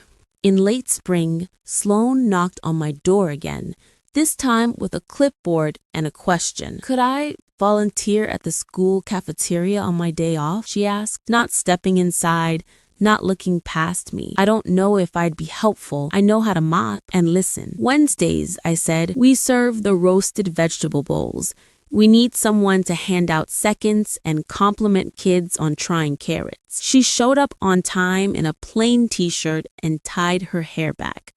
In late spring, Sloan knocked on my door again, this time with a clipboard and a question. Could I volunteer at the school cafeteria on my day off? She asked, not stepping inside, not looking past me. I don't know if I'd be helpful. I know how to mop and listen. Wednesdays, I said, we serve the roasted vegetable bowls. We need someone to hand out seconds and compliment kids on trying carrots. She showed up on time in a plain t-shirt and tied her hair back.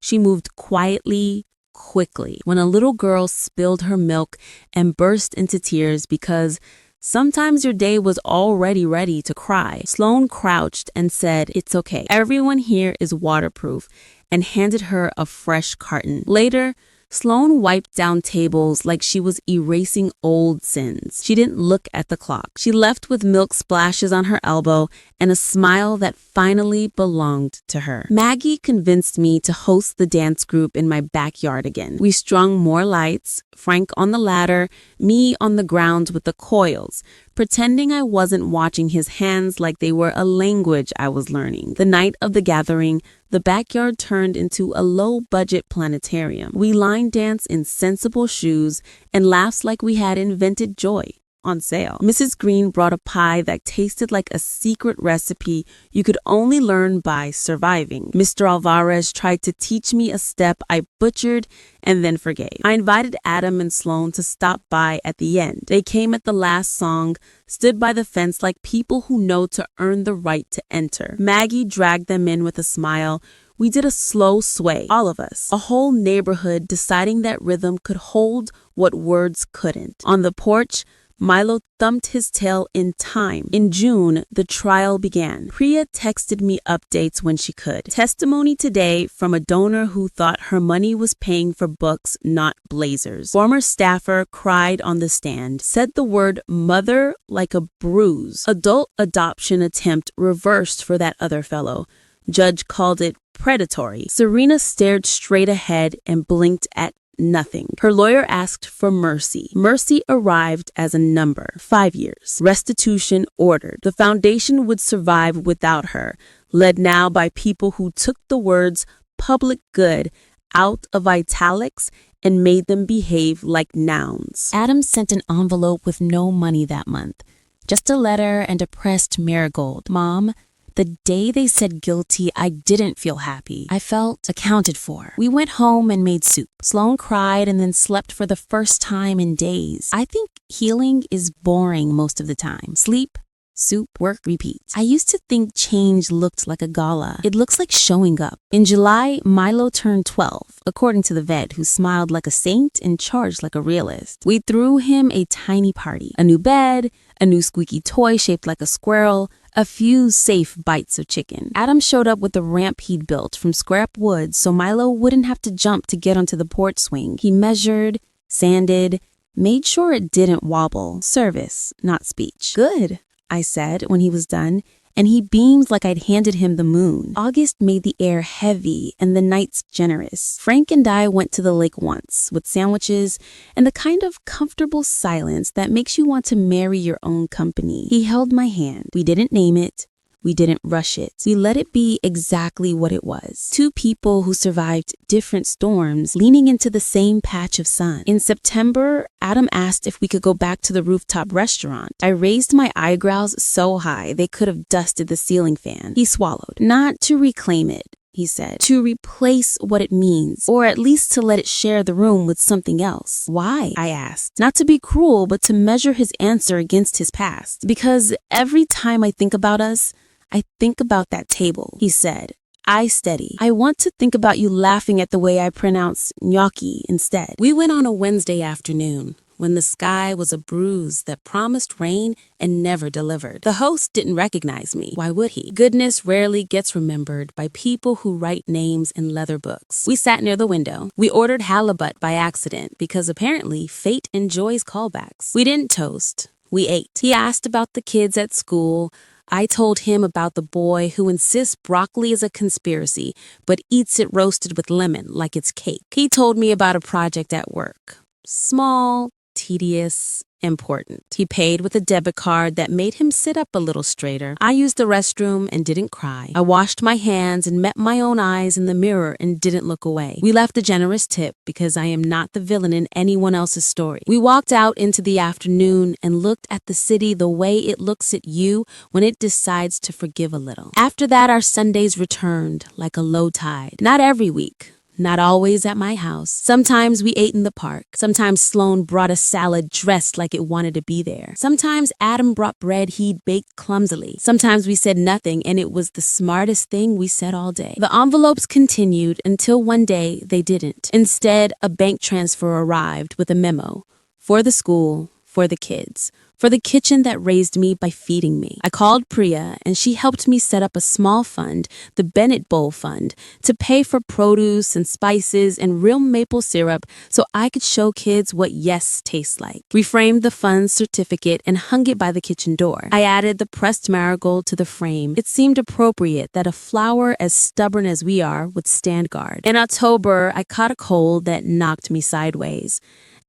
She moved quietly, quickly. When a little girl spilled her milk and burst into tears because sometimes your day was already ready to cry, Sloan crouched and said, "It's okay. Everyone here is waterproof," and handed her a fresh carton. Later, Sloan wiped down tables like she was erasing old sins. She didn't look at the clock. She left with milk splashes on her elbow and a smile that finally belonged to her. Maggie convinced me to host the dance group in my backyard again. We strung more lights, Frank on the ladder, me on the ground with the coils, pretending I wasn't watching his hands like they were a language I was learning. The night of the gathering, the backyard turned into a low-budget planetarium. We line danced in sensible shoes and laughed like we had invented joy. On sale. Mrs. Green brought a pie that tasted like a secret recipe you could only learn by surviving. Mr. Alvarez tried to teach me a step I butchered and then forgave. I invited Adam and Sloan to stop by at the end. They came at the last song, stood by the fence like people who know to earn the right to enter. Maggie dragged them in with a smile. We did a slow sway, all of us, a whole neighborhood deciding that rhythm could hold what words couldn't. On the porch, Milo thumped his tail in time. In June, the trial began. Priya texted me updates when she could. Testimony today from a donor who thought her money was paying for books, not blazers. Former staffer cried on the stand, said the word mother like a bruise. Adult adoption attempt reversed for that other fellow. Judge called it predatory. Serena stared straight ahead and blinked at nothing. Her lawyer asked for mercy. Mercy arrived as a number. 5 years. Restitution ordered. The foundation would survive without her, led now by people who took the words public good out of italics and made them behave like nouns. Adam sent an envelope with no money that month. Just a letter and a pressed marigold. Mom, the day they said guilty, I didn't feel happy. I felt accounted for. We went home and made soup. Sloan cried and then slept for the first time in days. I think healing is boring most of the time. Sleep, soup, work, repeat. I used to think change looked like a gala. It looks like showing up. In July, Milo turned 12, according to the vet, who smiled like a saint and charged like a realist. We threw him a tiny party. A new bed, a new squeaky toy shaped like a squirrel, a few safe bites of chicken. Adam showed up with a ramp he'd built from scrap wood so Milo wouldn't have to jump to get onto the porch swing. He measured, sanded, made sure it didn't wobble. Service, not speech. Good, I said when he was done, and he beamed like I'd handed him the moon. August made the air heavy and the nights generous. Frank and I went to the lake once with sandwiches and the kind of comfortable silence that makes you want to marry your own company. He held my hand. We didn't name it. We didn't rush it. We let it be exactly what it was. Two people who survived different storms leaning into the same patch of sun. In September, Adam asked if we could go back to the rooftop restaurant. I raised my eyebrows so high they could have dusted the ceiling fan. He swallowed. Not to reclaim it, he said. To replace what it means, or at least to let it share the room with something else. Why? I asked. Not to be cruel, but to measure his answer against his past. Because every time I think about us, I think about that table, he said, eye steady. I want to think about you laughing at the way I pronounce gnocchi instead. We went on a Wednesday afternoon when the sky was a bruise that promised rain and never delivered. The host didn't recognize me. Why would he? Goodness rarely gets remembered by people who write names in leather books. We sat near the window. We ordered halibut by accident because apparently fate enjoys callbacks. We didn't toast. We ate. He asked about the kids at school. I told him about the boy who insists broccoli is a conspiracy, but eats it roasted with lemon like it's cake. He told me about a project at work. Small, tedious, important. He paid with a debit card that made him sit up a little straighter. I used the restroom and didn't cry. I washed my hands and met my own eyes in the mirror and didn't look away. We left a generous tip because I am not the villain in anyone else's story. We walked out into the afternoon and looked at the city the way it looks at you when it decides to forgive a little. After that, our Sundays returned like a low tide. Not every week. Not always at my house. Sometimes we ate in the park. Sometimes Sloan brought a salad dressed like it wanted to be there. Sometimes Adam brought bread he'd baked clumsily. Sometimes we said nothing and it was the smartest thing we said all day. The envelopes continued until one day they didn't. Instead, a bank transfer arrived with a memo. For the school, for the kids. For the kitchen that raised me by feeding me. I called Priya and she helped me set up a small fund, the Bennett Bowl Fund, to pay for produce and spices and real maple syrup so I could show kids what yes tastes like. We framed the fund's certificate and hung it by the kitchen door. I added the pressed marigold to the frame. It seemed appropriate that a flower as stubborn as we are would stand guard. In October, I caught a cold that knocked me sideways.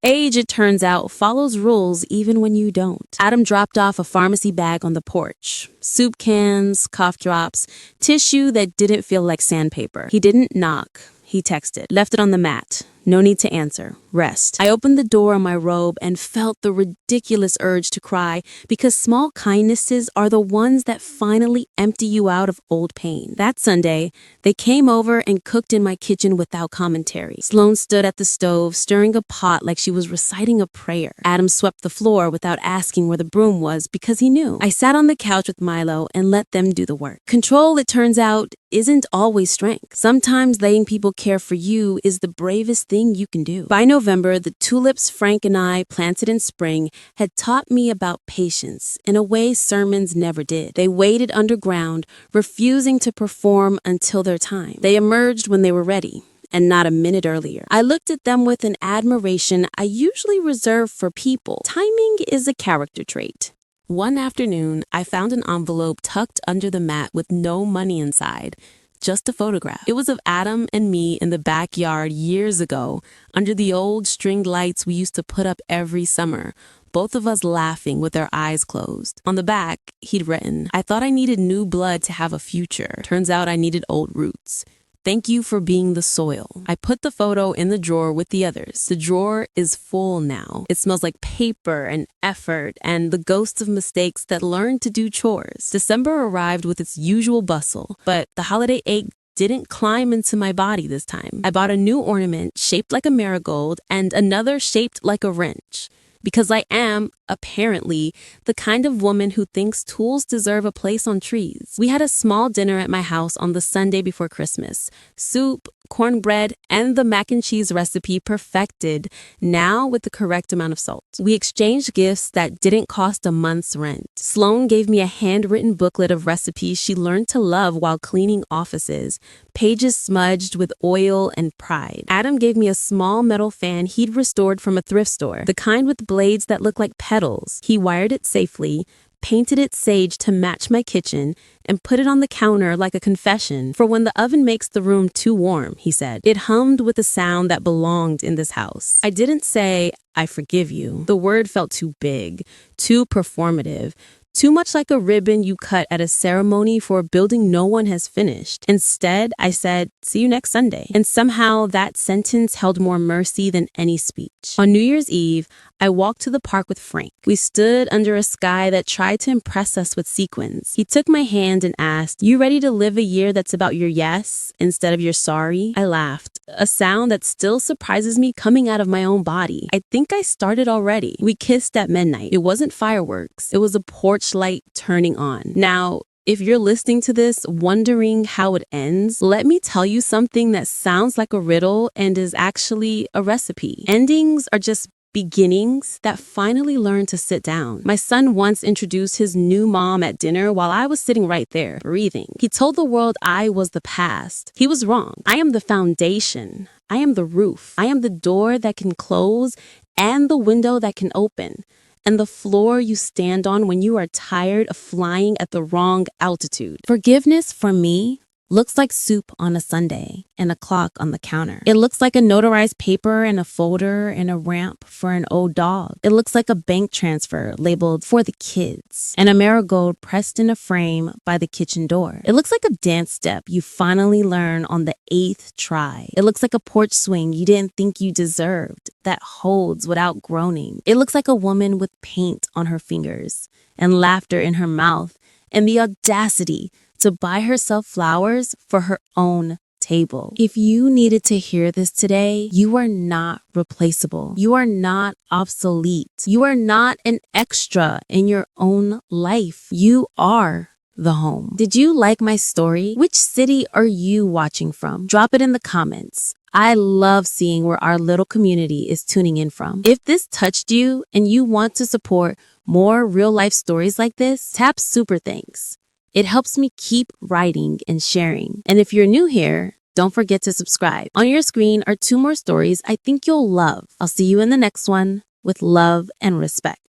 Age, it turns out, follows rules even when you don't. Adam dropped off a pharmacy bag on the porch. Soup cans, cough drops, tissue that didn't feel like sandpaper. He didn't knock. He texted. Left it on the mat. No need to answer. Rest. I opened the door in my robe and felt the ridiculous urge to cry because small kindnesses are the ones that finally empty you out of old pain. That Sunday, they came over and cooked in my kitchen without commentary. Sloan stood at the stove, stirring a pot like she was reciting a prayer. Adam swept the floor without asking where the broom was because he knew. I sat on the couch with Milo and let them do the work. Control, it turns out, isn't always strength. Sometimes letting people care for you is the bravest thing you can do. By November, the tulips Frank and I planted in spring had taught me about patience in a way sermons never did. They waited underground, refusing to perform until their time. They emerged when they were ready, and not a minute earlier. I looked at them with an admiration I usually reserve for people. Timing is a character trait. One afternoon, I found an envelope tucked under the mat with no money inside. Just a photograph. It was of Adam and me in the backyard years ago, under the old stringed lights we used to put up every summer, both of us laughing with our eyes closed. On the back, he'd written, "I thought I needed new blood to have a future. Turns out I needed old roots. Thank you for being the soil." I put the photo in the drawer with the others. The drawer is full now. It smells like paper and effort and the ghosts of mistakes that learned to do chores. December arrived with its usual bustle, but the holiday ache didn't climb into my body this time. I bought a new ornament shaped like a marigold and another shaped like a wrench. Because I am, apparently, the kind of woman who thinks tools deserve a place on trees. We had a small dinner at my house on the Sunday before Christmas. Soup, cornbread, and the mac and cheese recipe perfected, now with the correct amount of salt. We exchanged gifts that didn't cost a month's rent. Sloan gave me a handwritten booklet of recipes she learned to love while cleaning offices, pages smudged with oil and pride. Adam gave me a small metal fan he'd restored from a thrift store, the kind with blades that look like petals. He wired it safely, painted it sage to match my kitchen, and put it on the counter like a confession for when the oven makes the room too warm, he said. It hummed with a sound that belonged in this house. I didn't say, "I forgive you." The word felt too big, too performative, too much like a ribbon you cut at a ceremony for a building no one has finished. Instead, I said, "See you next Sunday." And somehow that sentence held more mercy than any speech. On New Year's Eve, I walked to the park with Frank. We stood under a sky that tried to impress us with sequins. He took my hand and asked, "You ready to live a year that's about your yes instead of your sorry?" I laughed, a sound that still surprises me coming out of my own body. I think I started already. We kissed at midnight. It wasn't fireworks. It was a porch light turning on. Now, If you're listening to this wondering how it ends, let me tell you something that sounds like a riddle and is actually a recipe. Endings are just beginnings that finally learn to sit down. My son once introduced his new mom at dinner while I was sitting right there, breathing. He told the world I was the past. He was wrong. I am the foundation. I am the roof. I am the door that can close and the window that can open, and the floor you stand on when you are tired of flying at the wrong altitude. Forgiveness for me looks like soup on a Sunday and a clock on the counter. It looks like a notarized paper and a folder and a ramp for an old dog. It looks like a bank transfer labeled for the kids and a marigold pressed in a frame by the kitchen door. It looks like a dance step you finally learn on the 8th try. It looks like a porch swing you didn't think you deserved that holds without groaning. It looks like a woman with paint on her fingers and laughter in her mouth and the audacity to buy herself flowers for her own table. If you needed to hear this today, you are not replaceable. You are not obsolete. You are not an extra in your own life. You are the home. Did you like my story? Which city are you watching from? Drop it in the comments. I love seeing where our little community is tuning in from. If this touched you and you want to support more real life stories like this, tap super thanks. It helps me keep writing and sharing. And if you're new here, don't forget to subscribe. On your screen are 2 more stories I think you'll love. I'll see you in the next one with love and respect.